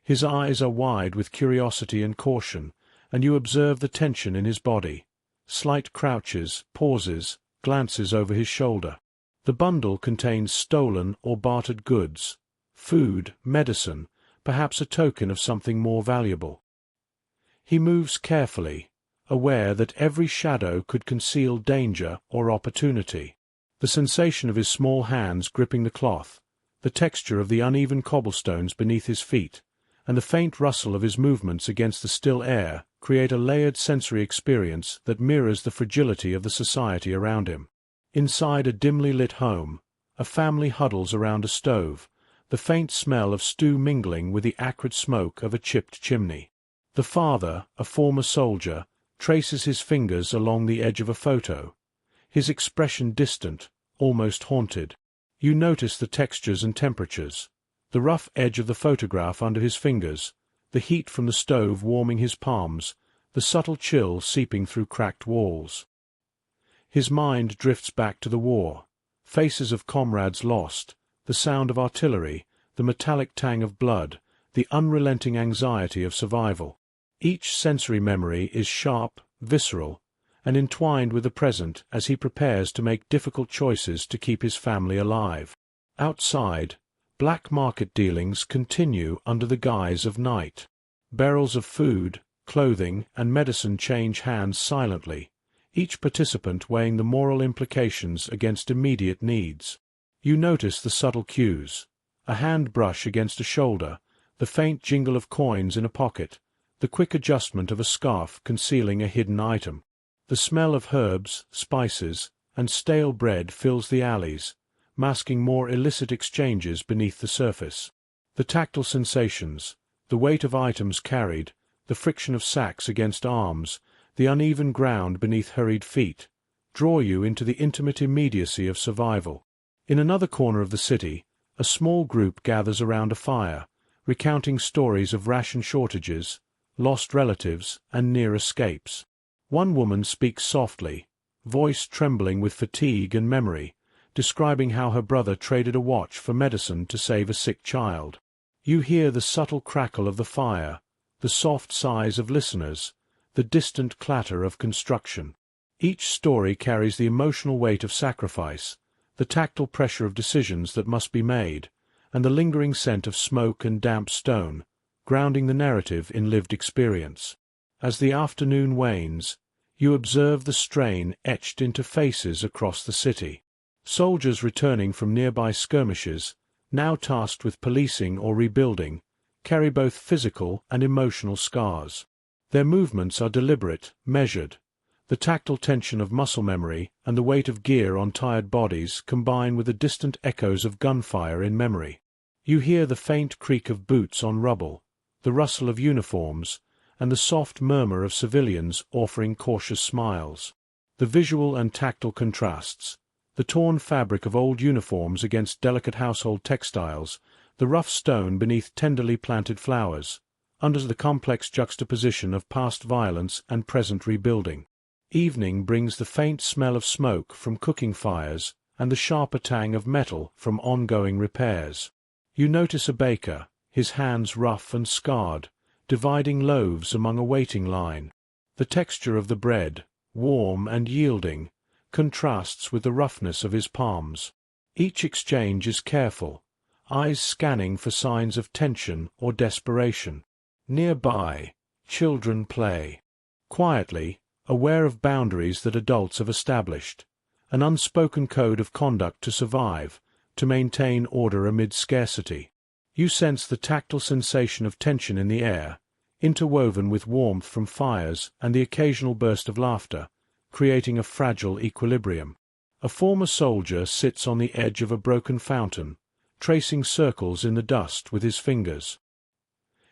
His eyes are wide with curiosity and caution, and you observe the tension in his body. Slight crouches, pauses, glances over his shoulder. The bundle contains stolen or bartered goods, food, medicine, perhaps a token of something more valuable. He moves carefully, aware that every shadow could conceal danger or opportunity. The sensation of his small hands gripping the cloth, the texture of the uneven cobblestones beneath his feet, and the faint rustle of his movements against the still air create a layered sensory experience that mirrors the fragility of the society around him. Inside a dimly lit home, a family huddles around a stove, the faint smell of stew mingling with the acrid smoke of a chipped chimney. The father, a former soldier, traces his fingers along the edge of a photo, his expression distant, almost haunted. You notice the textures and temperatures, the rough edge of the photograph under his fingers, the heat from the stove warming his palms, the subtle chill seeping through cracked walls. His mind drifts back to the war, faces of comrades lost, the sound of artillery, the metallic tang of blood, the unrelenting anxiety of survival. Each sensory memory is sharp, visceral, and entwined with the present as he prepares to make difficult choices to keep his family alive. Outside, black market dealings continue under the guise of night. Barrels of food, clothing, and medicine change hands silently, each participant weighing the moral implications against immediate needs. You notice the subtle cues, a hand brush against a shoulder, the faint jingle of coins in a pocket, the quick adjustment of a scarf concealing a hidden item. The smell of herbs, spices, and stale bread fills the alleys, masking more illicit exchanges beneath the surface. The tactile sensations, the weight of items carried, the friction of sacks against arms, the uneven ground beneath hurried feet, draw you into the intimate immediacy of survival. In another corner of the city, a small group gathers around a fire, recounting stories of ration shortages, lost relatives, and near escapes. One woman speaks softly, voice trembling with fatigue and memory, describing how her brother traded a watch for medicine to save a sick child. You hear the subtle crackle of the fire, the soft sighs of listeners, the distant clatter of construction. Each story carries the emotional weight of sacrifice, the tactile pressure of decisions that must be made, and the lingering scent of smoke and damp stone, grounding the narrative in lived experience. As the afternoon wanes, you observe the strain etched into faces across the city. Soldiers returning from nearby skirmishes, now tasked with policing or rebuilding, carry both physical and emotional scars. Their movements are deliberate, measured. The tactile tension of muscle memory and the weight of gear on tired bodies combine with the distant echoes of gunfire in memory. You hear the faint creak of boots on rubble, the rustle of uniforms, and the soft murmur of civilians offering cautious smiles. The visual and tactile contrasts, the torn fabric of old uniforms against delicate household textiles, the rough stone beneath tenderly planted flowers, under the complex juxtaposition of past violence and present rebuilding. Evening brings the faint smell of smoke from cooking fires and the sharper tang of metal from ongoing repairs. You notice a baker, his hands rough and scarred, dividing loaves among a waiting line. The texture of the bread, warm and yielding, contrasts with the roughness of his palms. Each exchange is careful, eyes scanning for signs of tension or desperation. Nearby, children play. Quietly, aware of boundaries that adults have established. An unspoken code of conduct to survive, to maintain order amid scarcity. You sense the tactile sensation of tension in the air, interwoven with warmth from fires and the occasional burst of laughter, creating a fragile equilibrium. A former soldier sits on the edge of a broken fountain, tracing circles in the dust with his fingers.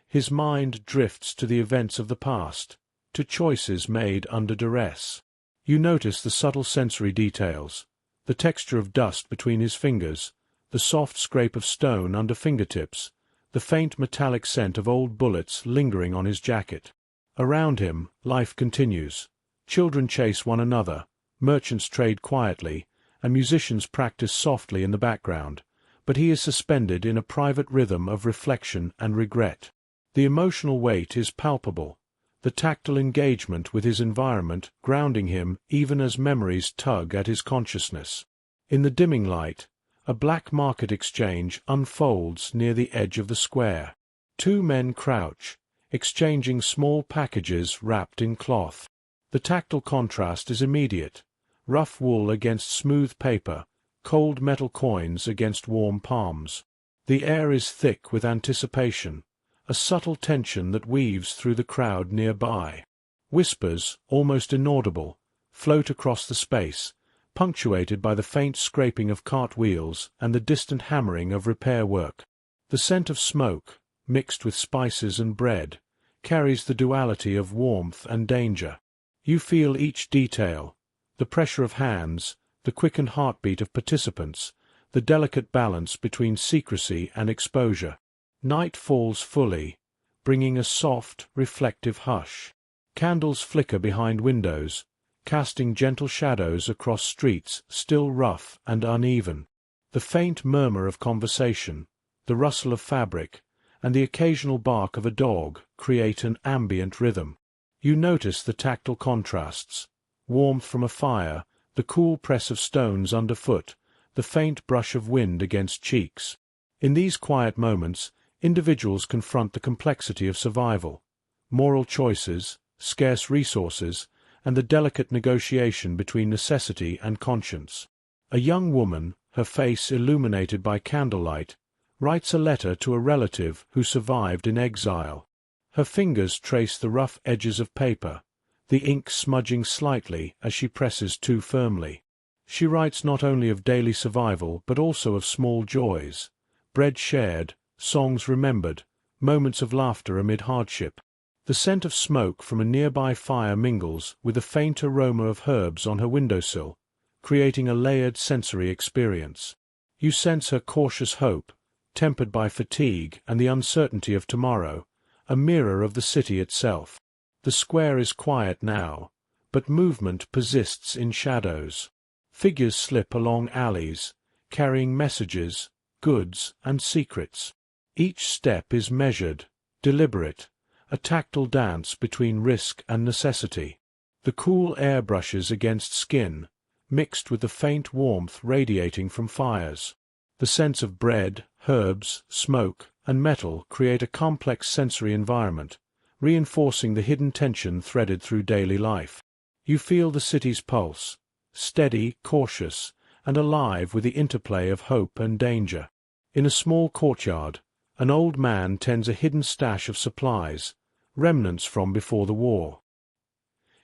His mind drifts to the events of the past, to choices made under duress. You notice the subtle sensory details, the texture of dust between his fingers, the soft scrape of stone under fingertips, the faint metallic scent of old bullets lingering on his jacket. Around him, life continues. Children chase one another, merchants trade quietly, and musicians practice softly in the background, but he is suspended in a private rhythm of reflection and regret. The emotional weight is palpable, the tactile engagement with his environment grounding him even as memories tug at his consciousness. In the dimming light, a black market exchange unfolds near the edge of the square. Two men crouch, exchanging small packages wrapped in cloth. The tactile contrast is immediate: rough wool against smooth paper, cold metal coins against warm palms. The air is thick with anticipation, a subtle tension that weaves through the crowd nearby. Whispers, almost inaudible, float across the space, punctuated by the faint scraping of cart wheels and the distant hammering of repair work. The scent of smoke, mixed with spices and bread, carries the duality of warmth and danger. You feel each detail: the pressure of hands, the quickened heartbeat of participants, the delicate balance between secrecy and exposure. Night falls fully, bringing a soft, reflective hush. Candles flicker behind windows, casting gentle shadows across streets still rough and uneven. The faint murmur of conversation, the rustle of fabric, and the occasional bark of a dog create an ambient rhythm. You notice the tactile contrasts: warmth from a fire, the cool press of stones underfoot, the faint brush of wind against cheeks. In these quiet moments, individuals confront the complexity of survival, moral choices, scarce resources, and the delicate negotiation between necessity and conscience. A young woman, her face illuminated by candlelight, writes a letter to a relative who survived in exile. Her fingers trace the rough edges of paper, the ink smudging slightly as she presses too firmly. She writes not only of daily survival but also of small joys: bread shared, songs remembered, moments of laughter amid hardship. The scent of smoke from a nearby fire mingles with the faint aroma of herbs on her windowsill, creating a layered sensory experience. You sense her cautious hope, tempered by fatigue and the uncertainty of tomorrow, a mirror of the city itself. The square is quiet now, but movement persists in shadows. Figures slip along alleys, carrying messages, goods, and secrets. Each step is measured, deliberate, a tactile dance between risk and necessity. The cool air brushes against skin, mixed with the faint warmth radiating from fires. The scents of bread, herbs, smoke, and metal create a complex sensory environment, reinforcing the hidden tension threaded through daily life. You feel the city's pulse, steady, cautious, and alive with the interplay of hope and danger. In a small courtyard, an old man tends a hidden stash of supplies, remnants from before the war.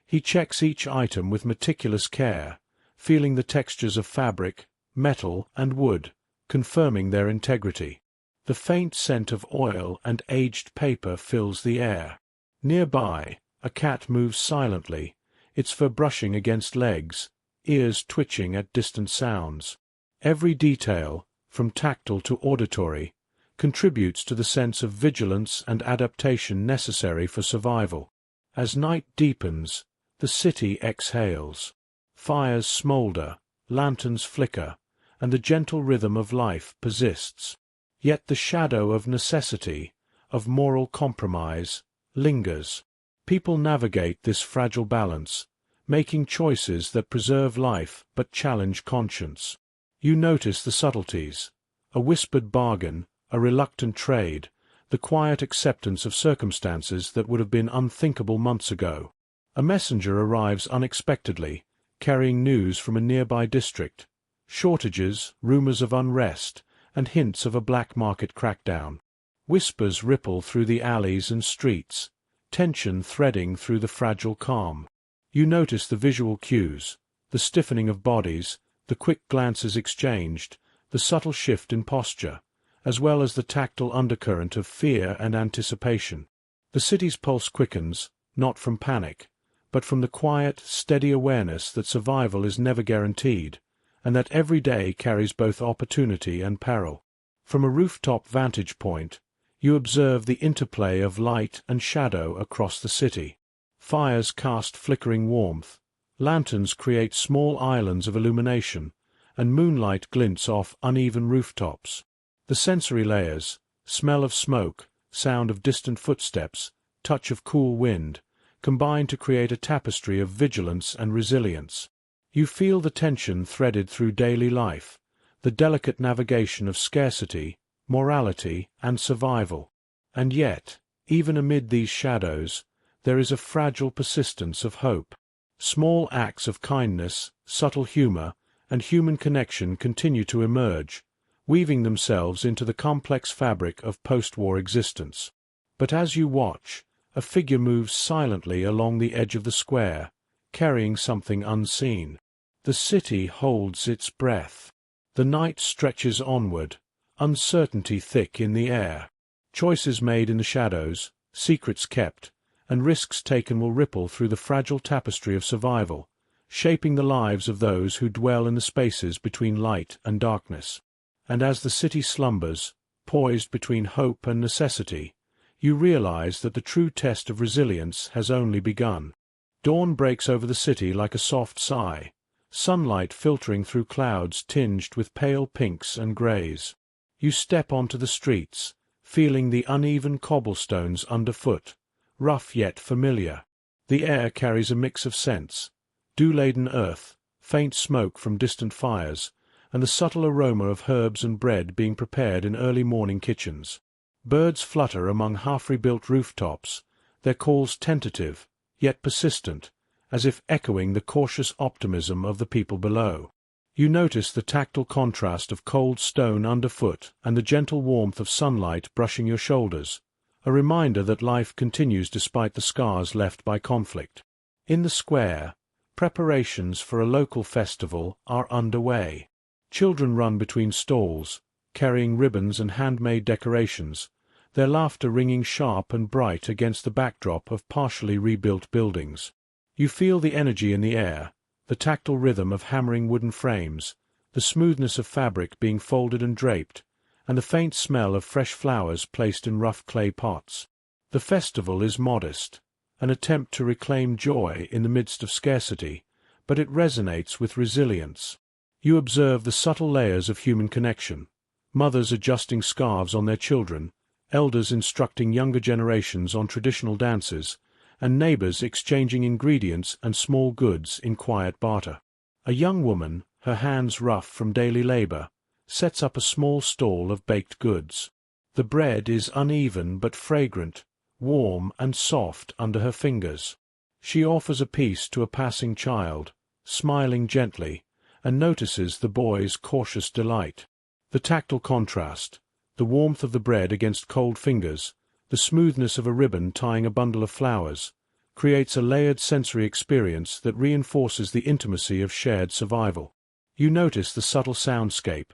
He checks each item with meticulous care, feeling the textures of fabric, metal, and wood, confirming their integrity. The faint scent of oil and aged paper fills the air. Nearby, a cat moves silently, its fur brushing against legs, ears twitching at distant sounds. Every detail, from tactile to auditory, contributes to the sense of vigilance and adaptation necessary for survival. As night deepens, the city exhales. Fires smolder, lanterns flicker, and the gentle rhythm of life persists. Yet the shadow of necessity, of moral compromise, lingers. People navigate this fragile balance, making choices that preserve life but challenge conscience. You notice the subtleties: a whispered bargain, a reluctant trade, the quiet acceptance of circumstances that would have been unthinkable months ago. A messenger arrives unexpectedly, carrying news from a nearby district, shortages, rumors of unrest, and hints of a black market crackdown. Whispers ripple through the alleys and streets, tension threading through the fragile calm. You notice the visual cues, the stiffening of bodies, the quick glances exchanged, the subtle shift in posture, as well as the tactile undercurrent of fear and anticipation. The city's pulse quickens, not from panic, but from the quiet, steady awareness that survival is never guaranteed, and that every day carries both opportunity and peril. From a rooftop vantage point, you observe the interplay of light and shadow across the city. Fires cast flickering warmth, lanterns create small islands of illumination, and moonlight glints off uneven rooftops. The sensory layers, smell of smoke, sound of distant footsteps, touch of cool wind, combine to create a tapestry of vigilance and resilience. You feel the tension threaded through daily life, the delicate navigation of scarcity, morality, and survival. And yet, even amid these shadows, there is a fragile persistence of hope. Small acts of kindness, subtle humor, and human connection continue to emerge, weaving themselves into the complex fabric of post-war existence. But as you watch, a figure moves silently along the edge of the square, carrying something unseen. The city holds its breath. The night stretches onward, uncertainty thick in the air. Choices made in the shadows, secrets kept, and risks taken will ripple through the fragile tapestry of survival, shaping the lives of those who dwell in the spaces between light and darkness. And as the city slumbers, poised between hope and necessity, you realize that the true test of resilience has only begun. Dawn breaks over the city like a soft sigh, sunlight filtering through clouds tinged with pale pinks and grays. You step onto the streets, feeling the uneven cobblestones underfoot, rough yet familiar. The air carries a mix of scents, dew-laden earth, faint smoke from distant fires, and the subtle aroma of herbs and bread being prepared in early morning kitchens. Birds flutter among half-rebuilt rooftops, their calls tentative, yet persistent, as if echoing the cautious optimism of the people below. You notice the tactile contrast of cold stone underfoot and the gentle warmth of sunlight brushing your shoulders, a reminder that life continues despite the scars left by conflict. In the square, preparations for a local festival are underway. Children run between stalls, carrying ribbons and handmade decorations, their laughter ringing sharp and bright against the backdrop of partially rebuilt buildings. You feel the energy in the air, the tactile rhythm of hammering wooden frames, the smoothness of fabric being folded and draped, and the faint smell of fresh flowers placed in rough clay pots. The festival is modest, an attempt to reclaim joy in the midst of scarcity, but it resonates with resilience. You observe the subtle layers of human connection, mothers adjusting scarves on their children, elders instructing younger generations on traditional dances, and neighbors exchanging ingredients and small goods in quiet barter. A young woman, her hands rough from daily labor, sets up a small stall of baked goods. The bread is uneven but fragrant, warm and soft under her fingers. She offers a piece to a passing child, smiling gently, and notices the boy's cautious delight. The tactile contrast, the warmth of the bread against cold fingers, the smoothness of a ribbon tying a bundle of flowers, creates a layered sensory experience that reinforces the intimacy of shared survival. You notice the subtle soundscape,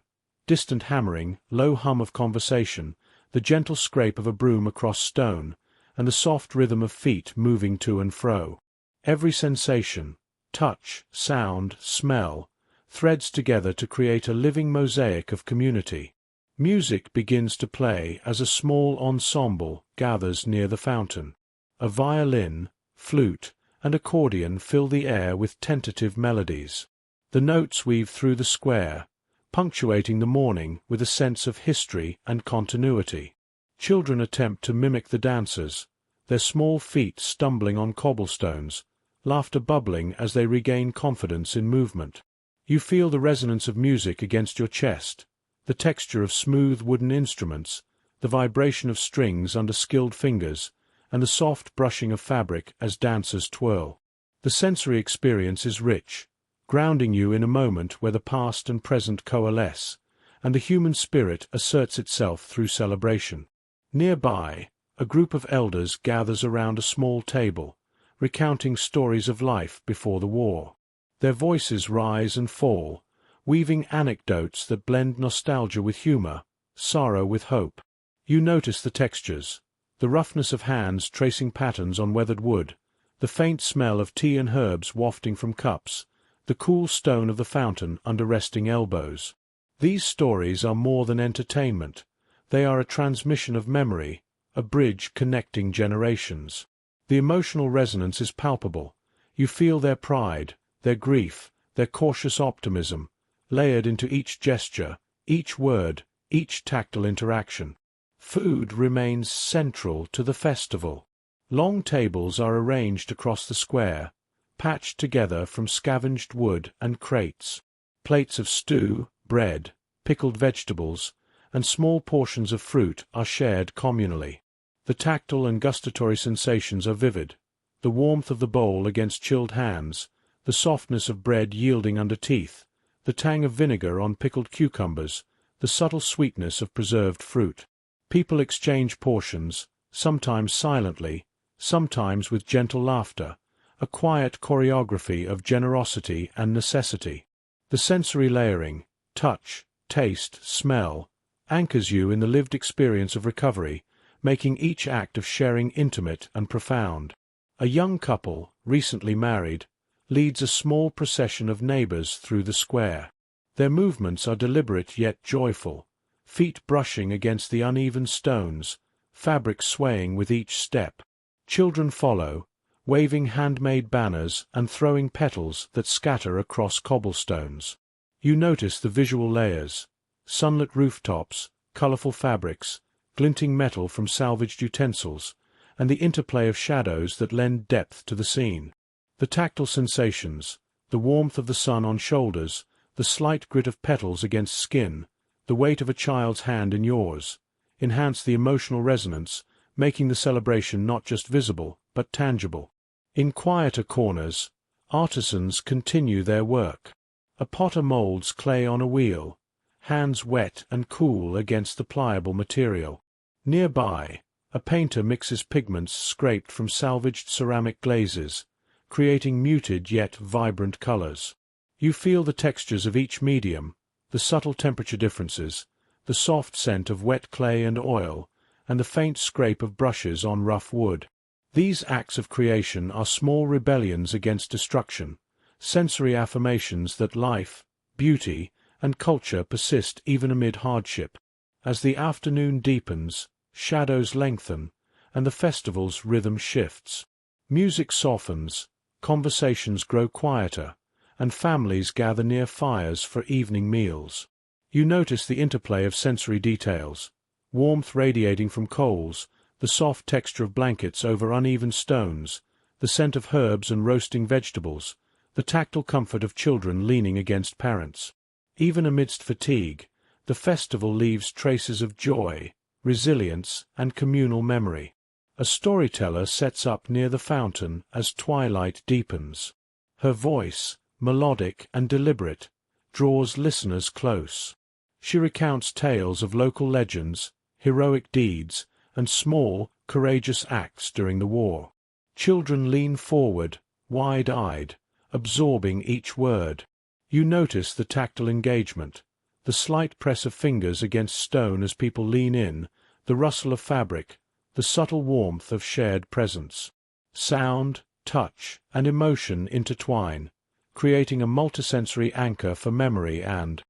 distant hammering, low hum of conversation, the gentle scrape of a broom across stone, and the soft rhythm of feet moving to and fro. Every sensation, touch, sound, smell, threads together to create a living mosaic of community. Music begins to play as a small ensemble gathers near the fountain. A violin, flute, and accordion fill the air with tentative melodies. The notes weave through the square, punctuating the morning with a sense of history and continuity. Children attempt to mimic the dancers, their small feet stumbling on cobblestones, laughter bubbling as they regain confidence in movement. You feel the resonance of music against your chest, the texture of smooth wooden instruments, the vibration of strings under skilled fingers, and the soft brushing of fabric as dancers twirl. The sensory experience is rich, grounding you in a moment where the past and present coalesce, and the human spirit asserts itself through celebration. Nearby, a group of elders gathers around a small table, recounting stories of life before the war. Their voices rise and fall, weaving anecdotes that blend nostalgia with humor, sorrow with hope. You notice the textures, the roughness of hands tracing patterns on weathered wood, the faint smell of tea and herbs wafting from cups, the cool stone of the fountain under resting elbows. These stories are more than entertainment. They are a transmission of memory, a bridge connecting generations. The emotional resonance is palpable. You feel their pride, their grief, their cautious optimism, layered into each gesture, each word, each tactile interaction. Food remains central to the festival. Long tables are arranged across the square, patched together from scavenged wood and crates. Plates of stew, bread, pickled vegetables, and small portions of fruit are shared communally. The tactile and gustatory sensations are vivid. The warmth of the bowl against chilled hands, the softness of bread yielding under teeth, the tang of vinegar on pickled cucumbers, the subtle sweetness of preserved fruit. People exchange portions, sometimes silently, sometimes with gentle laughter, a quiet choreography of generosity and necessity. The sensory layering, touch, taste, smell, anchors you in the lived experience of recovery, making each act of sharing intimate and profound. A young couple, recently married, leads a small procession of neighbors through the square. Their movements are deliberate yet joyful, feet brushing against the uneven stones, fabric swaying with each step. Children follow, waving handmade banners and throwing petals that scatter across cobblestones. You notice the visual layers: sunlit rooftops, colorful fabrics, glinting metal from salvaged utensils, and the interplay of shadows that lend depth to the scene. The tactile sensations, the warmth of the sun on shoulders, the slight grit of petals against skin, the weight of a child's hand in yours, enhance the emotional resonance, making the celebration not just visible, but tangible. In quieter corners, artisans continue their work. A potter molds clay on a wheel, hands wet and cool against the pliable material. Nearby, a painter mixes pigments scraped from salvaged ceramic glazes, creating muted yet vibrant colors. You feel the textures of each medium, the subtle temperature differences, the soft scent of wet clay and oil, and the faint scrape of brushes on rough wood. These acts of creation are small rebellions against destruction, sensory affirmations that life, beauty, and culture persist even amid hardship. As the afternoon deepens, shadows lengthen, and the festival's rhythm shifts. Music softens, conversations grow quieter, and families gather near fires for evening meals. You notice the interplay of sensory details: warmth radiating from coals, the soft texture of blankets over uneven stones, the scent of herbs and roasting vegetables, the tactile comfort of children leaning against parents. Even amidst fatigue, the festival leaves traces of joy, resilience, and communal memory. A storyteller sets up near the fountain as twilight deepens. Her voice, melodic and deliberate, draws listeners close. She recounts tales of local legends, heroic deeds, and small, courageous acts during the war. Children lean forward, wide-eyed, absorbing each word. You notice the tactile engagement, the slight press of fingers against stone as people lean in, the rustle of fabric, the subtle warmth of shared presence. Sound, touch, and emotion intertwine, creating a multisensory anchor for memory and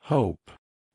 hope.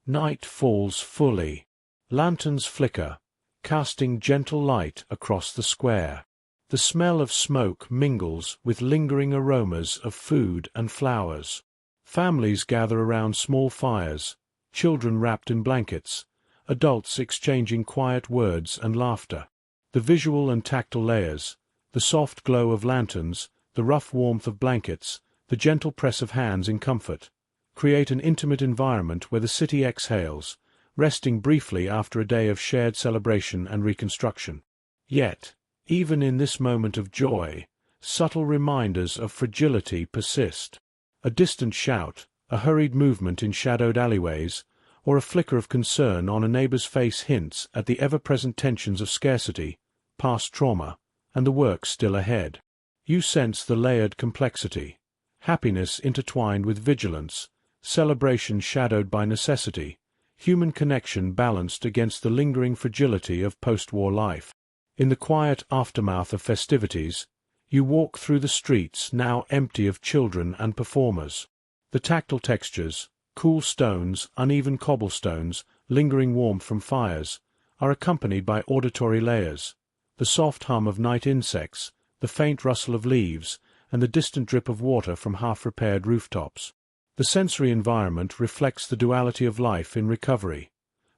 Night falls fully. Lanterns flicker, casting gentle light across the square. The smell of smoke mingles with lingering aromas of food and flowers. Families gather around small fires, children wrapped in blankets, adults exchanging quiet words and laughter. The visual and tactile layers, the soft glow of lanterns, the rough warmth of blankets, the gentle press of hands in comfort, create an intimate environment where the city exhales, resting briefly after a day of shared celebration and reconstruction. Yet, even in this moment of joy, subtle reminders of fragility persist. A distant shout, a hurried movement in shadowed alleyways, or a flicker of concern on a neighbor's face hints at the ever-present tensions of scarcity, past trauma, and the work still ahead. You sense the layered complexity, happiness intertwined with vigilance, celebration shadowed by necessity, human connection balanced against the lingering fragility of post-war life. In the quiet aftermath of festivities, you walk through the streets now empty of children and performers. The tactile textures, cool stones, uneven cobblestones, lingering warmth from fires, are accompanied by auditory layers, the soft hum of night insects, the faint rustle of leaves, and the distant drip of water from half-repaired rooftops. The sensory environment reflects the duality of life in recovery,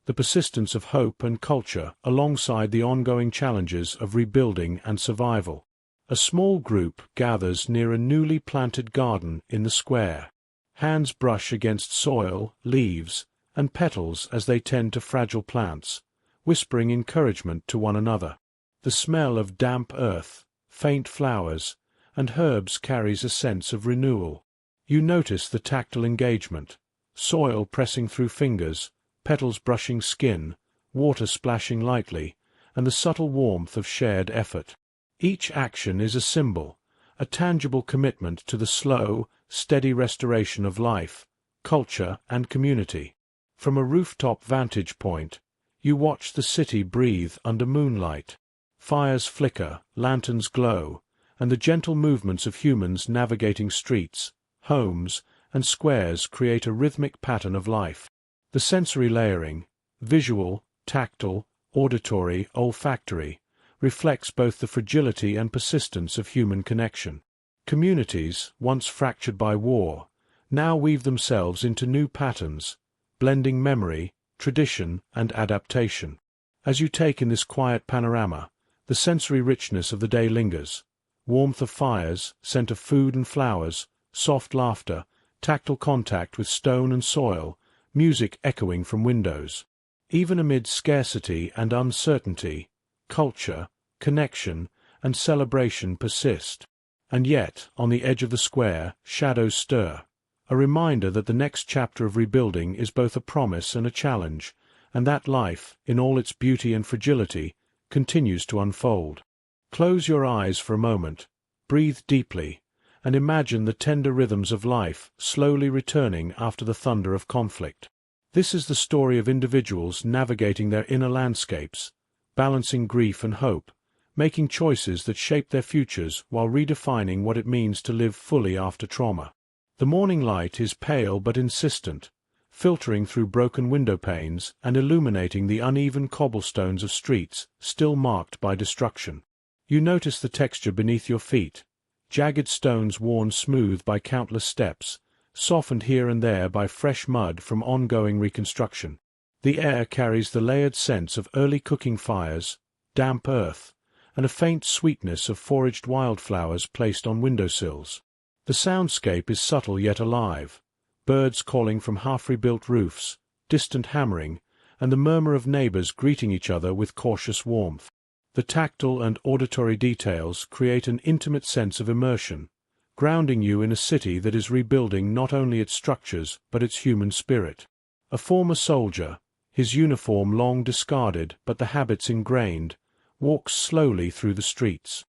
the persistence of hope and culture alongside the ongoing challenges of rebuilding and survival. A small group gathers near a newly planted garden in the square. Hands brush against soil, leaves, and petals as they tend to fragile plants, whispering encouragement to one another. The smell of damp earth, faint flowers, and herbs carries a sense of renewal. You notice the tactile engagement, soil pressing through fingers, petals brushing skin, water splashing lightly, and the subtle warmth of shared effort. Each action is a symbol, a tangible commitment to the slow, steady restoration of life, culture, and community. From a rooftop vantage point, you watch the city breathe under moonlight. Fires flicker, lanterns glow, and the gentle movements of humans navigating streets, homes, and squares create a rhythmic pattern of life. The sensory layering, visual, tactile, auditory, olfactory, reflects both the fragility and persistence of human connection. Communities, once fractured by war, now weave themselves into new patterns, blending memory, tradition, and adaptation. As you take in this quiet panorama, the sensory richness of the day lingers. Warmth of fires, scent of food and flowers, soft laughter, tactile contact with stone and soil, music echoing from windows. Even amid scarcity and uncertainty, culture, connection, and celebration persist. And yet, on the edge of the square, shadows stir, a reminder that the next chapter of rebuilding is both a promise and a challenge, and that life, in all its beauty and fragility, continues to unfold. Close your eyes for a moment, breathe deeply, and imagine the tender rhythms of life slowly returning after the thunder of conflict. This is the story of individuals navigating their inner landscapes, balancing grief and hope, making choices that shape their futures while redefining what it means to live fully after trauma. The morning light is pale but insistent, filtering through broken window panes and illuminating the uneven cobblestones of streets still marked by destruction. You notice the texture beneath your feet, jagged stones worn smooth by countless steps, softened here and there by fresh mud from ongoing reconstruction. The air carries the layered sense of early cooking fires, damp earth, and a faint sweetness of foraged wildflowers placed on windowsills. The soundscape is subtle yet alive, birds calling from half-rebuilt roofs, distant hammering, and the murmur of neighbors greeting each other with cautious warmth. The tactile and auditory details create an intimate sense of immersion, grounding you in a city that is rebuilding not only its structures but its human spirit. A former soldier, his uniform long discarded but the habits ingrained, walks slowly through the streets.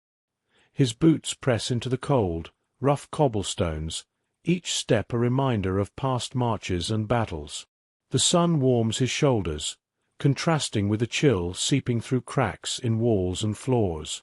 His boots press into the cold, rough cobblestones, each step a reminder of past marches and battles. The sun warms his shoulders, contrasting with the chill seeping through cracks in walls and floors.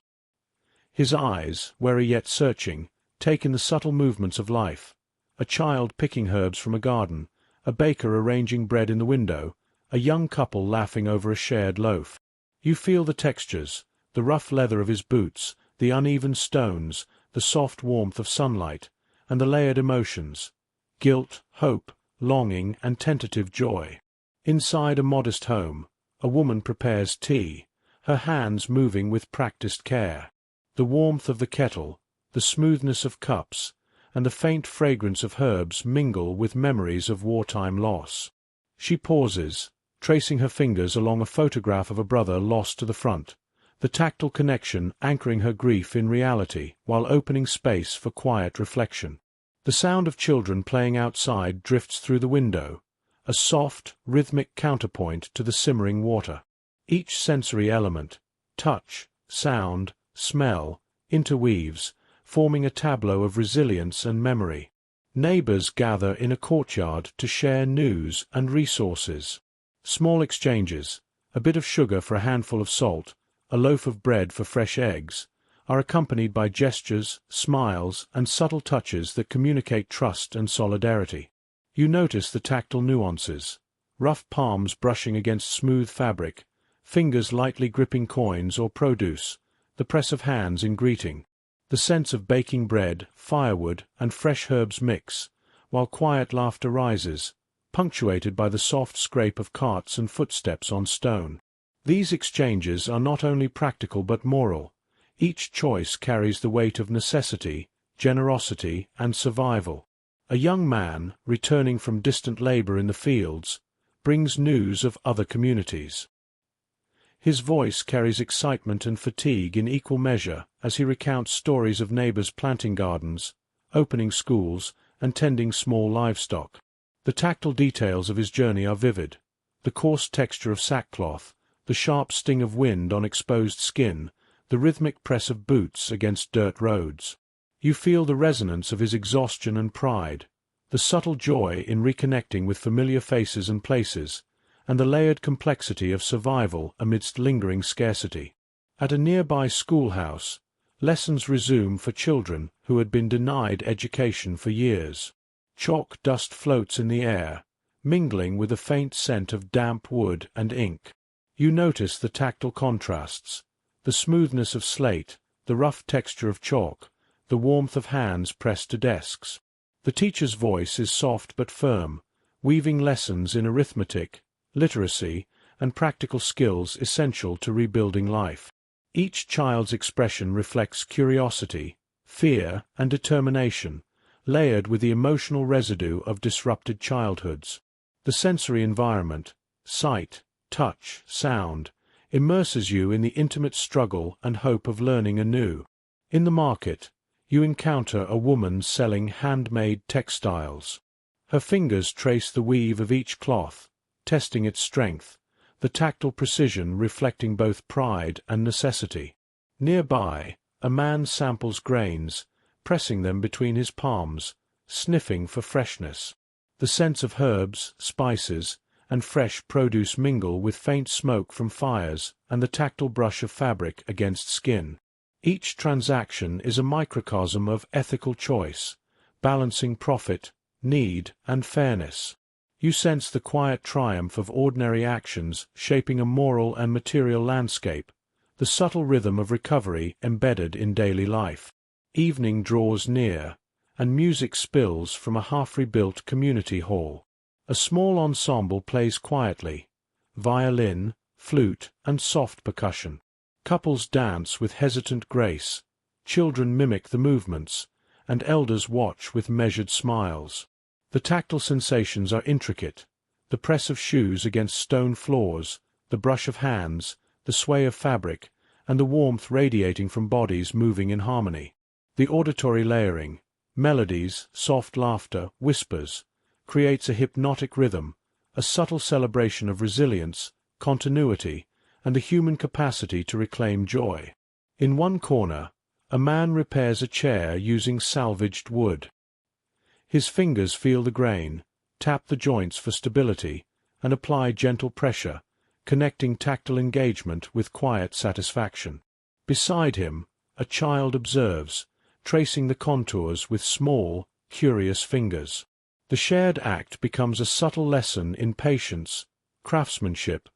His eyes, wary yet searching, take in the subtle movements of life, a child picking herbs from a garden, a baker arranging bread in the window, a young couple laughing over a shared loaf. You feel the textures, the rough leather of his boots, the uneven stones, the soft warmth of sunlight, and the layered emotions, guilt, hope, longing, and tentative joy. Inside a modest home, a woman prepares tea, her hands moving with practiced care. The warmth of the kettle, the smoothness of cups, and the faint fragrance of herbs mingle with memories of wartime loss. She pauses, tracing her fingers along a photograph of a brother lost to the front, the tactile connection anchoring her grief in reality while opening space for quiet reflection. The The sound of children playing outside drifts through the window, a soft, rhythmic counterpoint to the simmering water. Each sensory element, touch, sound, smell, interweaves, forming a tableau of resilience and memory. Neighbors gather in a courtyard to share news and resources. Small exchanges, a bit of sugar for a handful of salt, a loaf of bread for fresh eggs, are accompanied by gestures, smiles, and subtle touches that communicate trust and solidarity. You notice the tactile nuances, rough palms brushing against smooth fabric, fingers lightly gripping coins or produce, the press of hands in greeting. The sense of baking bread, firewood, and fresh herbs mix, while quiet laughter rises, punctuated by the soft scrape of carts and footsteps on stone. These exchanges are not only practical but moral. Each choice carries the weight of necessity, generosity, and survival. A young man, returning from distant labor in the fields, brings news of other communities. His voice carries excitement and fatigue in equal measure as he recounts stories of neighbors planting gardens, opening schools, and tending small livestock. The tactile details of his journey are vivid. The coarse texture of sackcloth, the sharp sting of wind on exposed skin, the rhythmic press of boots against dirt roads. You feel the resonance of his exhaustion and pride, the subtle joy in reconnecting with familiar faces and places, and the layered complexity of survival amidst lingering scarcity. At a nearby schoolhouse, lessons resume for children who had been denied education for years. Chalk dust floats in the air, mingling with a faint scent of damp wood and ink. You notice the tactile contrasts, the smoothness of slate, the rough texture of chalk, the warmth of hands pressed to desks. The teacher's voice is soft but firm, weaving lessons in arithmetic, literacy, and practical skills essential to rebuilding life. Each child's expression reflects curiosity, fear, and determination, layered with the emotional residue of disrupted childhoods. The sensory environment, sight, touch, sound, immerses you in the intimate struggle and hope of learning anew. In the market, you encounter a woman selling handmade textiles. Her fingers trace the weave of each cloth, testing its strength, the tactile precision reflecting both pride and necessity. Nearby, a man samples grains, pressing them between his palms, sniffing for freshness. The scents of herbs, spices, and fresh produce mingle with faint smoke from fires and the tactile brush of fabric against skin. Each transaction is a microcosm of ethical choice, balancing profit, need, and fairness. You sense the quiet triumph of ordinary actions shaping a moral and material landscape, the subtle rhythm of recovery embedded in daily life. Evening draws near, and music spills from a half-rebuilt community hall. A small ensemble plays quietly, violin, flute, and soft percussion. Couples dance with hesitant grace, children mimic the movements, and elders watch with measured smiles. The tactile sensations are intricate, the press of shoes against stone floors, the brush of hands, the sway of fabric, and the warmth radiating from bodies moving in harmony. The auditory layering, melodies, soft laughter, whispers, creates a hypnotic rhythm, a subtle celebration of resilience, continuity, and the human capacity to reclaim joy. In one corner, a man repairs a chair using salvaged wood. His fingers feel the grain, tap the joints for stability, and apply gentle pressure, connecting tactile engagement with quiet satisfaction. Beside him, a child observes, tracing the contours with small, curious fingers. The shared act becomes a subtle lesson in patience, craftsmanship,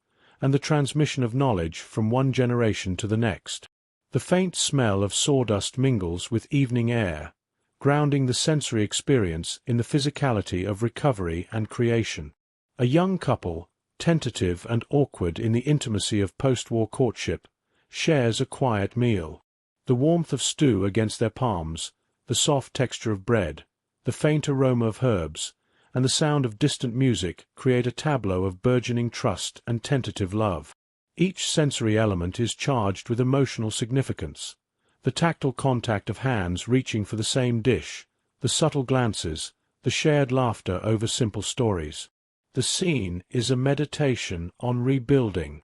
and the transmission of knowledge from one generation to the next. The faint smell of sawdust mingles with evening air, grounding the sensory experience in the physicality of recovery and creation. A young couple, tentative and awkward in the intimacy of post-war courtship, shares a quiet meal. The warmth of stew against their palms, the soft texture of bread, the faint aroma of herbs, and the sound of distant music create a tableau of burgeoning trust and tentative love. Each sensory element is charged with emotional significance. The tactile contact of hands reaching for the same dish, the subtle glances, the shared laughter over simple stories. The scene is a meditation on rebuilding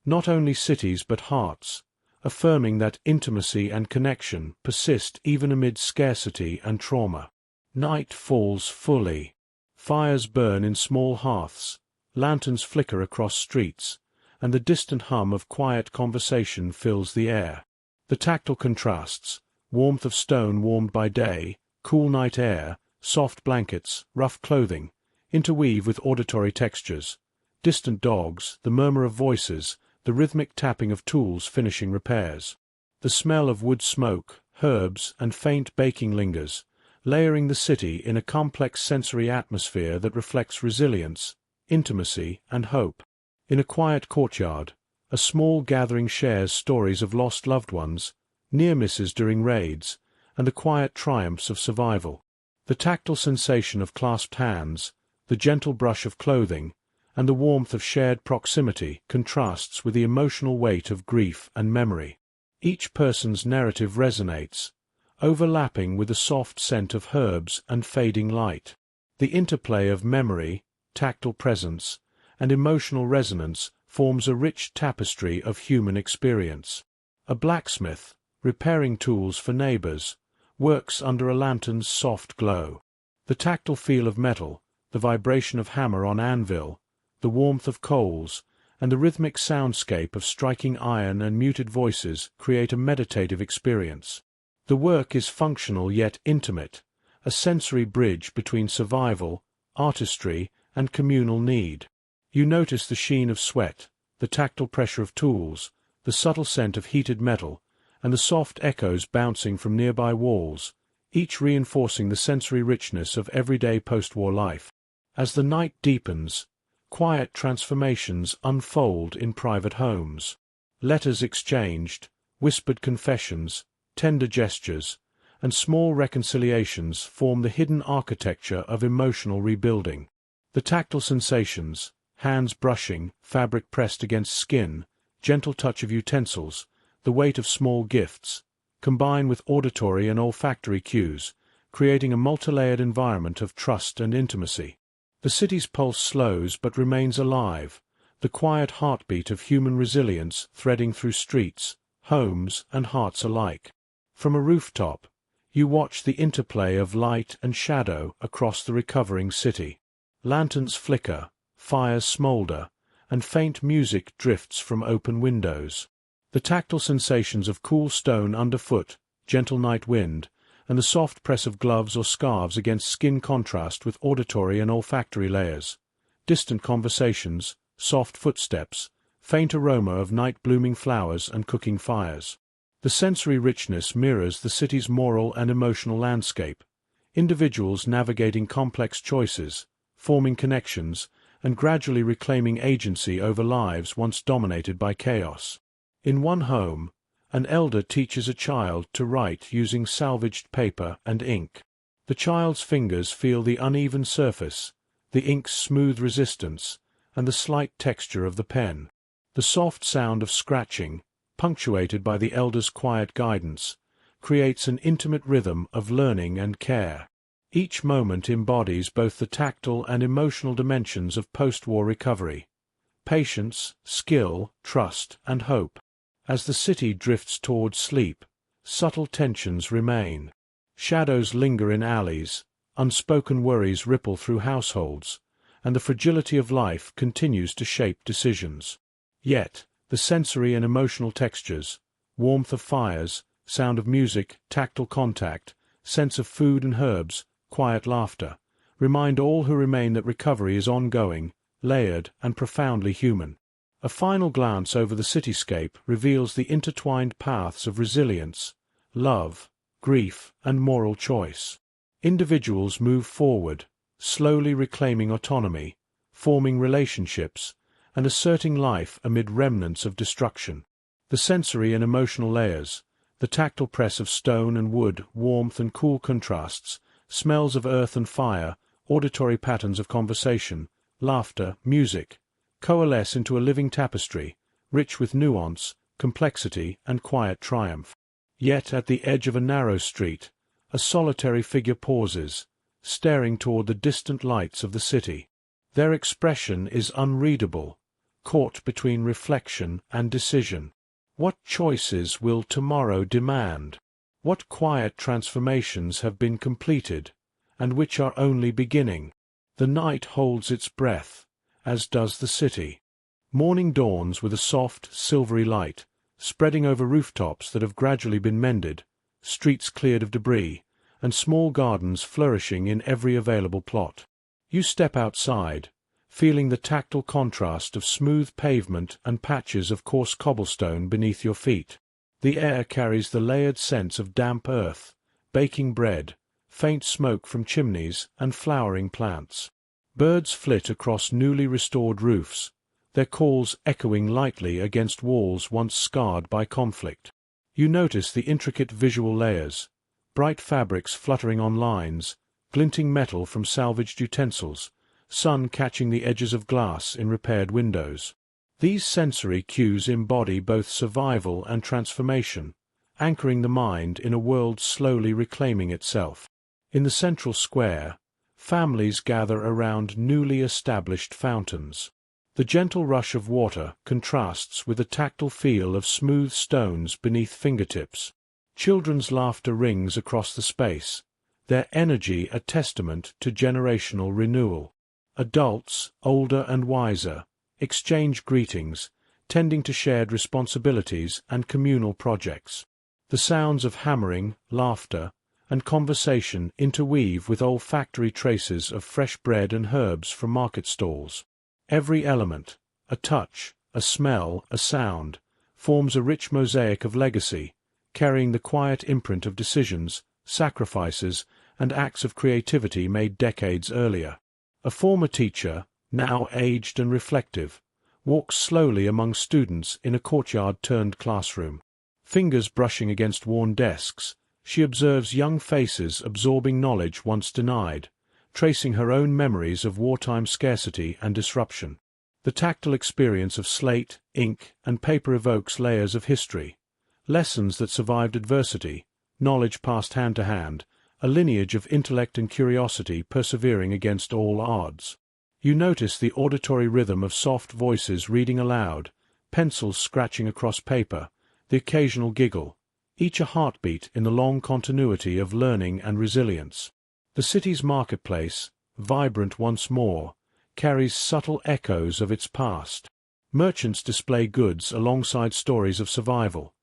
not only cities but hearts, affirming that intimacy and connection persist even amid scarcity and trauma. Night falls fully. Fires burn in small hearths, lanterns flicker across streets, and the distant hum of quiet conversation fills the air. The tactile contrasts, warmth of stone warmed by day, cool night air, soft blankets, rough clothing, interweave with auditory textures. Distant dogs, the murmur of voices, the rhythmic tapping of tools finishing repairs. The smell of wood smoke, herbs, and faint baking lingers, layering the city in a complex sensory atmosphere that reflects resilience, intimacy, and hope. In a quiet courtyard, a small gathering shares stories of lost loved ones, near misses during raids, and the quiet triumphs of survival. The tactile sensation of clasped hands, the gentle brush of clothing, and the warmth of shared proximity contrasts with the emotional weight of grief and memory. Each person's narrative resonates, overlapping with the soft scent of herbs and fading light. The interplay of memory, tactile presence, and emotional resonance forms a rich tapestry of human experience. A blacksmith, repairing tools for neighbors, works under a lantern's soft glow. The tactile feel of metal, the vibration of hammer on anvil, the warmth of coals, and the rhythmic soundscape of striking iron and muted voices create a meditative experience. The work is functional yet intimate, a sensory bridge between survival, artistry, and communal need. You notice the sheen of sweat, the tactile pressure of tools, the subtle scent of heated metal, and the soft echoes bouncing from nearby walls, each reinforcing the sensory richness of everyday post-war life. As the night deepens, quiet transformations unfold in private homes. Letters exchanged, whispered confessions, tender gestures, and small reconciliations form the hidden architecture of emotional rebuilding. The tactile sensations, hands brushing, fabric pressed against skin, gentle touch of utensils, the weight of small gifts, combine with auditory and olfactory cues, creating a multilayered environment of trust and intimacy. The city's pulse slows but remains alive, the quiet heartbeat of human resilience threading through streets, homes, and hearts alike. From a rooftop, you watch the interplay of light and shadow across the recovering city. Lanterns flicker, fires smolder, and faint music drifts from open windows. The tactile sensations of cool stone underfoot, gentle night wind, and the soft press of gloves or scarves against skin contrast with auditory and olfactory layers. Distant conversations, soft footsteps, faint aroma of night-blooming flowers and cooking fires. The sensory richness mirrors the city's moral and emotional landscape, individuals navigating complex choices, forming connections, and gradually reclaiming agency over lives once dominated by chaos. In one home, an elder teaches a child to write using salvaged paper and ink. The child's fingers feel the uneven surface, the ink's smooth resistance, and the slight texture of the pen. The soft sound of scratching, punctuated by the elder's quiet guidance, creates an intimate rhythm of learning and care. Each moment embodies both the tactile and emotional dimensions of post-war recovery: patience, skill, trust, and hope. As the city drifts toward sleep, subtle tensions remain. Shadows linger in alleys, unspoken worries ripple through households, and the fragility of life continues to shape decisions. Yet, the sensory and emotional textures, warmth of fires, sound of music, tactile contact, sense of food and herbs, quiet laughter, remind all who remain that recovery is ongoing, layered, and profoundly human. A final glance over the cityscape reveals the intertwined paths of resilience, love, grief, and moral choice. Individuals move forward, slowly reclaiming autonomy, forming relationships, and asserting life amid remnants of destruction. The sensory and emotional layers, the tactile press of stone and wood, warmth and cool contrasts, smells of earth and fire, auditory patterns of conversation, laughter, music, coalesce into a living tapestry, rich with nuance, complexity, and quiet triumph. Yet at the edge of a narrow street, a solitary figure pauses, staring toward the distant lights of the city. Their expression is unreadable, caught between reflection and decision. What choices will tomorrow demand? What quiet transformations have been completed, and which are only beginning? The night holds its breath, as does the city. Morning dawns with a soft, silvery light, spreading over rooftops that have gradually been mended, streets cleared of debris, and small gardens flourishing in every available plot. You step outside, feeling the tactile contrast of smooth pavement and patches of coarse cobblestone beneath your feet. The air carries the layered sense of damp earth, baking bread, faint smoke from chimneys, and flowering plants. Birds flit across newly restored roofs, their calls echoing lightly against walls once scarred by conflict. You notice the intricate visual layers, bright fabrics fluttering on lines, glinting metal from salvaged utensils, sun catching the edges of glass in repaired windows. These sensory cues embody both survival and transformation, anchoring the mind in a world slowly reclaiming itself. In the central square, families gather around newly established fountains. The gentle rush of water contrasts with the tactile feel of smooth stones beneath fingertips. Children's laughter rings across the space, their energy a testament to generational renewal. Adults, older and wiser, exchange greetings, tending to shared responsibilities and communal projects. The sounds of hammering, laughter, and conversation interweave with olfactory traces of fresh bread and herbs from market stalls. Every element, a touch, a smell, a sound, forms a rich mosaic of legacy, carrying the quiet imprint of decisions, sacrifices, and acts of creativity made decades earlier. A former teacher, now aged and reflective, walks slowly among students in a courtyard-turned classroom. Fingers brushing against worn desks, she observes young faces absorbing knowledge once denied, tracing her own memories of wartime scarcity and disruption. The tactile experience of slate, ink, and paper evokes layers of history, lessons that survived adversity, knowledge passed hand to hand, a lineage of intellect and curiosity persevering against all odds. You notice the auditory rhythm of soft voices reading aloud, pencils scratching across paper, the occasional giggle, each a heartbeat in the long continuity of learning and resilience. The city's marketplace, vibrant once more, carries subtle echoes of its past. Merchants display goods alongside stories of survival,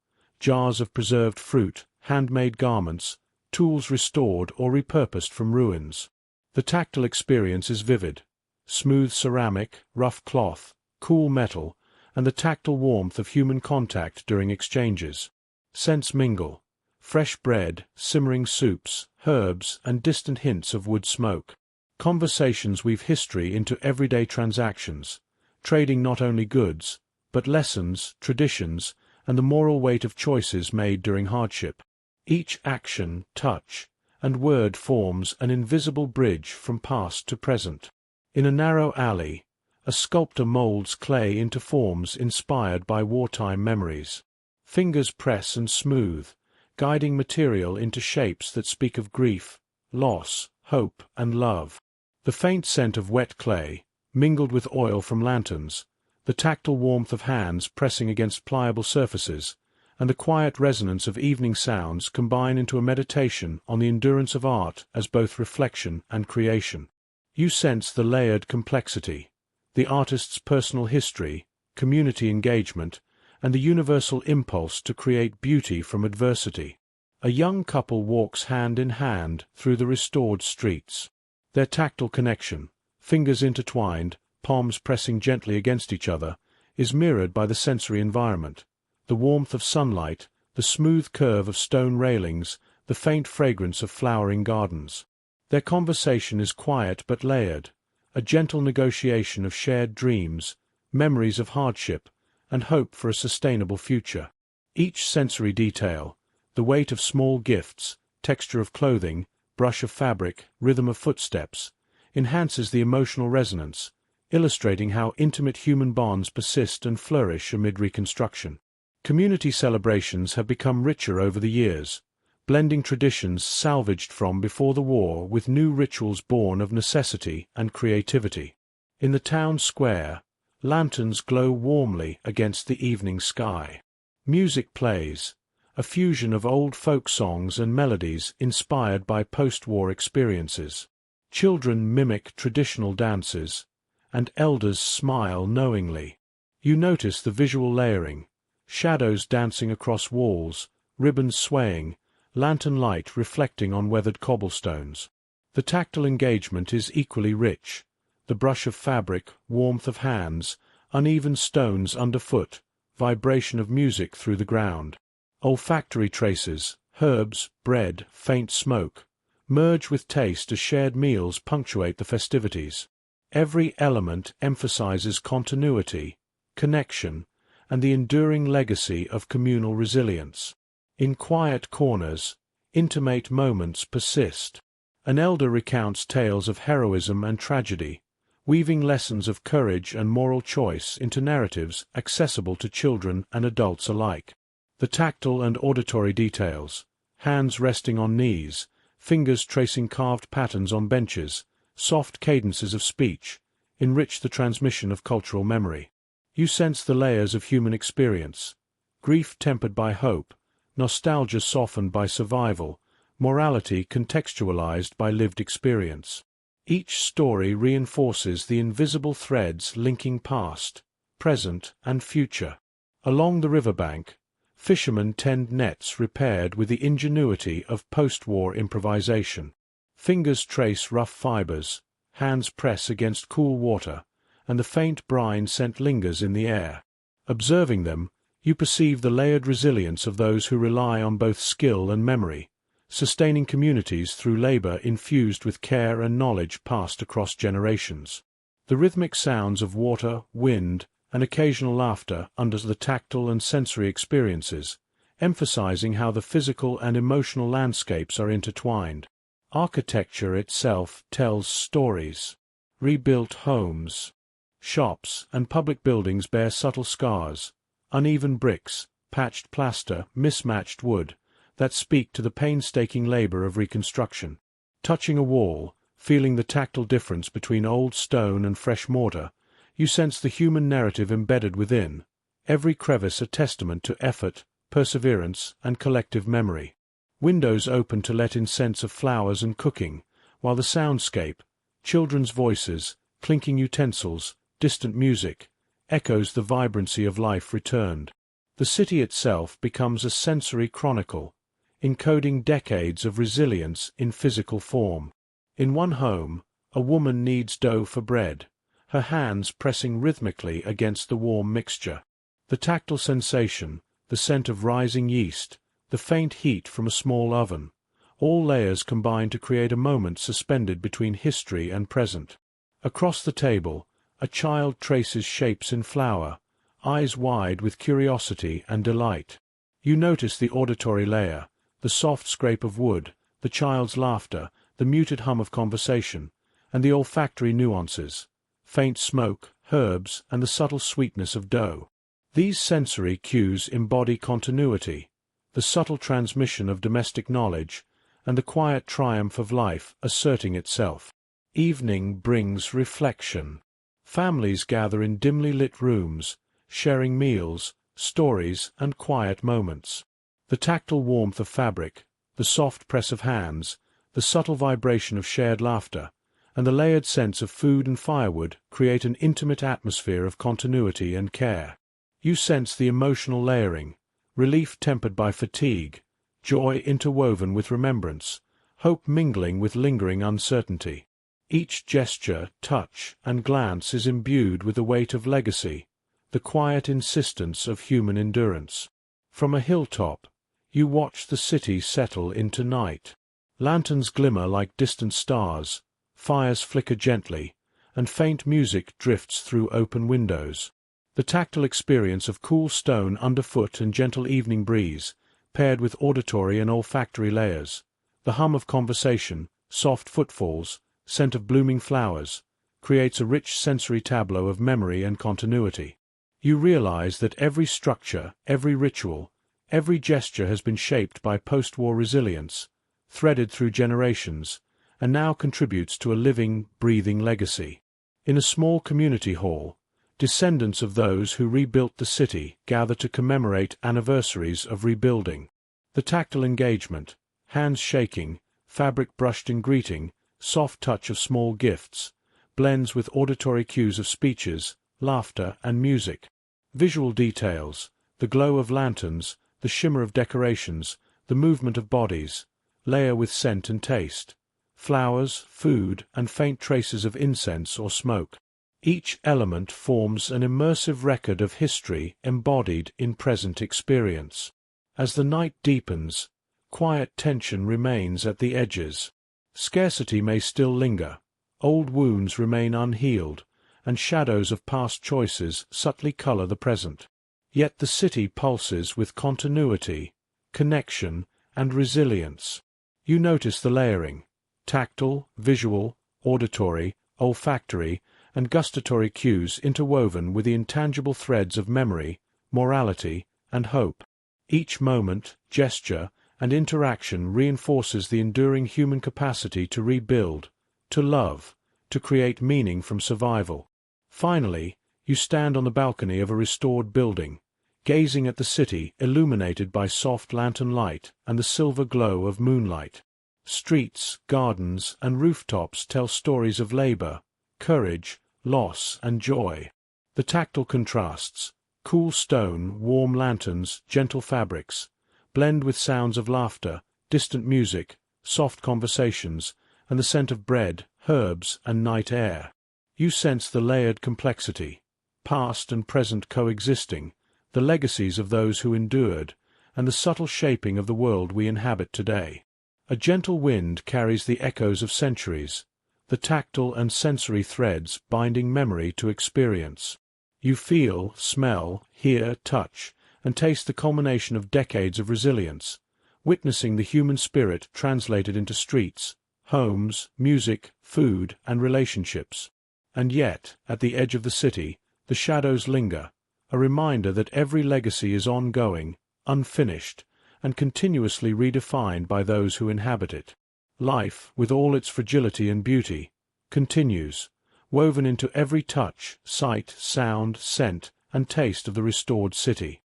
jars of preserved fruit, handmade garments, tools restored or repurposed from ruins. The tactile experience is vivid. Smooth ceramic, rough cloth, cool metal, and the tactile warmth of human contact during exchanges. Scents mingle. Fresh bread, simmering soups, herbs, and distant hints of wood smoke. Conversations weave history into everyday transactions, trading not only goods, but lessons, traditions, and the moral weight of choices made during hardship. Each action, touch, and word forms an invisible bridge from past to present. In a narrow alley, a sculptor molds clay into forms inspired by wartime memories. Fingers press and smooth, guiding material into shapes that speak of grief, loss, hope, and love. The faint scent of wet clay, mingled with oil from lanterns, the tactile warmth of hands pressing against pliable surfaces, and the quiet resonance of evening sounds combine into a meditation on the endurance of art as both reflection and creation. You sense the layered complexity, the artist's personal history, community engagement, and the universal impulse to create beauty from adversity. A young couple walks hand in hand through the restored streets. Their tactile connection, fingers intertwined, palms pressing gently against each other, is mirrored by the sensory environment. The warmth of sunlight, the smooth curve of stone railings, the faint fragrance of flowering gardens. Their conversation is quiet but layered, a gentle negotiation of shared dreams, memories of hardship, and hope for a sustainable future. Each sensory detail, the weight of small gifts, texture of clothing, brush of fabric, rhythm of footsteps, enhances the emotional resonance, illustrating how intimate human bonds persist and flourish amid reconstruction. Community celebrations have become richer over the years, blending traditions salvaged from before the war with new rituals born of necessity and creativity. In the town square, lanterns glow warmly against the evening sky. Music plays, a fusion of old folk songs and melodies inspired by post-war experiences. Children mimic traditional dances, and elders smile knowingly. You notice the visual layering, shadows dancing across walls, ribbons swaying, lantern light reflecting on weathered cobblestones. The tactile engagement is equally rich, the brush of fabric, warmth of hands, uneven stones underfoot, vibration of music through the ground. Olfactory traces, herbs, bread, faint smoke, merge with taste as shared meals punctuate the festivities. Every element emphasizes continuity, connection, and the enduring legacy of communal resilience. In quiet corners, intimate moments persist. An elder recounts tales of heroism and tragedy, weaving lessons of courage and moral choice into narratives accessible to children and adults alike. The tactile and auditory details, hands resting on knees, fingers tracing carved patterns on benches, soft cadences of speech, enrich the transmission of cultural memory. You sense the layers of human experience, grief tempered by hope, nostalgia softened by survival, morality contextualized by lived experience. Each story reinforces the invisible threads linking past, present, and future. Along the riverbank, fishermen tend nets repaired with the ingenuity of post-war improvisation. Fingers trace rough fibers, hands press against cool water, and the faint brine scent lingers in the air. Observing them, you perceive the layered resilience of those who rely on both skill and memory, sustaining communities through labor infused with care and knowledge passed across generations. The rhythmic sounds of water, wind, and occasional laughter under the tactile and sensory experiences, emphasizing how the physical and emotional landscapes are intertwined. Architecture itself tells stories. Rebuilt homes, shops, and public buildings bear subtle scars, uneven bricks, patched plaster, mismatched wood, that speak to the painstaking labor of reconstruction. Touching a wall, feeling the tactile difference between old stone and fresh mortar, you sense the human narrative embedded within, every crevice a testament to effort, perseverance, and collective memory. Windows open to let in scents of flowers and cooking, while the soundscape, children's voices, clinking utensils, distant music, echoes the vibrancy of life returned. The city itself becomes a sensory chronicle, encoding decades of resilience in physical form. In one home, a woman kneads dough for bread, her hands pressing rhythmically against the warm mixture. The tactile sensation, the scent of rising yeast, the faint heat from a small oven, all layers combine to create a moment suspended between history and present. Across the table, a child traces shapes in flour, eyes wide with curiosity and delight. You notice the auditory layer, the soft scrape of wood, the child's laughter, the muted hum of conversation, and the olfactory nuances, faint smoke, herbs, and the subtle sweetness of dough. These sensory cues embody continuity, the subtle transmission of domestic knowledge, and the quiet triumph of life asserting itself. Evening brings reflection. Families gather in dimly lit rooms, sharing meals, stories, and quiet moments. The tactile warmth of fabric, the soft press of hands, the subtle vibration of shared laughter, and the layered sense of food and firewood create an intimate atmosphere of continuity and care. You sense the emotional layering, relief tempered by fatigue, joy interwoven with remembrance, hope mingling with lingering uncertainty. Each gesture, touch, and glance is imbued with the weight of legacy, the quiet insistence of human endurance. From a hilltop, you watch the city settle into night. Lanterns glimmer like distant stars, fires flicker gently, and faint music drifts through open windows. The tactile experience of cool stone underfoot and gentle evening breeze, paired with auditory and olfactory layers, the hum of conversation, soft footfalls, scent of blooming flowers, creates a rich sensory tableau of memory and continuity. You realize that every structure, every ritual, Every gesture has been shaped by post-war resilience, threaded through generations, and now contributes to a living, breathing legacy. In a small community hall, descendants of those who rebuilt the city gather to commemorate anniversaries of rebuilding. The tactile engagement, hands shaking, fabric brushed in greeting, soft touch of small gifts, blends with auditory cues of speeches, laughter, and music. Visual details, the glow of lanterns, the shimmer of decorations, the movement of bodies, layer with scent and taste. Flowers, food, and faint traces of incense or smoke. Each element forms an immersive record of history embodied in present experience. As the night deepens, quiet tension remains at the edges. Scarcity may still linger, old wounds remain unhealed, and shadows of past choices subtly color the present. Yet the city pulses with continuity, connection, and resilience. You notice the layering. Tactile, visual, auditory, olfactory, and gustatory cues interwoven with the intangible threads of memory, morality, and hope. Each moment, gesture, and interaction reinforces the enduring human capacity to rebuild, to love, to create meaning from survival. Finally, you stand on the balcony of a restored building, gazing at the city illuminated by soft lantern light and the silver glow of moonlight. Streets, gardens, and rooftops tell stories of labor, courage, loss, and joy. The tactile contrasts, cool stone, warm lanterns, gentle fabrics, blend with sounds of laughter, distant music, soft conversations, and the scent of bread, herbs, and night air. You sense the layered complexity, past and present coexisting, the legacies of those who endured, and the subtle shaping of the world we inhabit today. A gentle wind carries the echoes of centuries, the tactile and sensory threads binding memory to experience. You feel, smell, hear, touch, and taste the culmination of decades of resilience, witnessing the human spirit translated into streets, homes, music, food, and relationships. And yet, at the edge of the city, the shadows linger, a reminder that every legacy is ongoing, unfinished, and continuously redefined by those who inhabit it. Life, with all its fragility and beauty, continues, woven into every touch, sight, sound, scent, and taste of the restored city.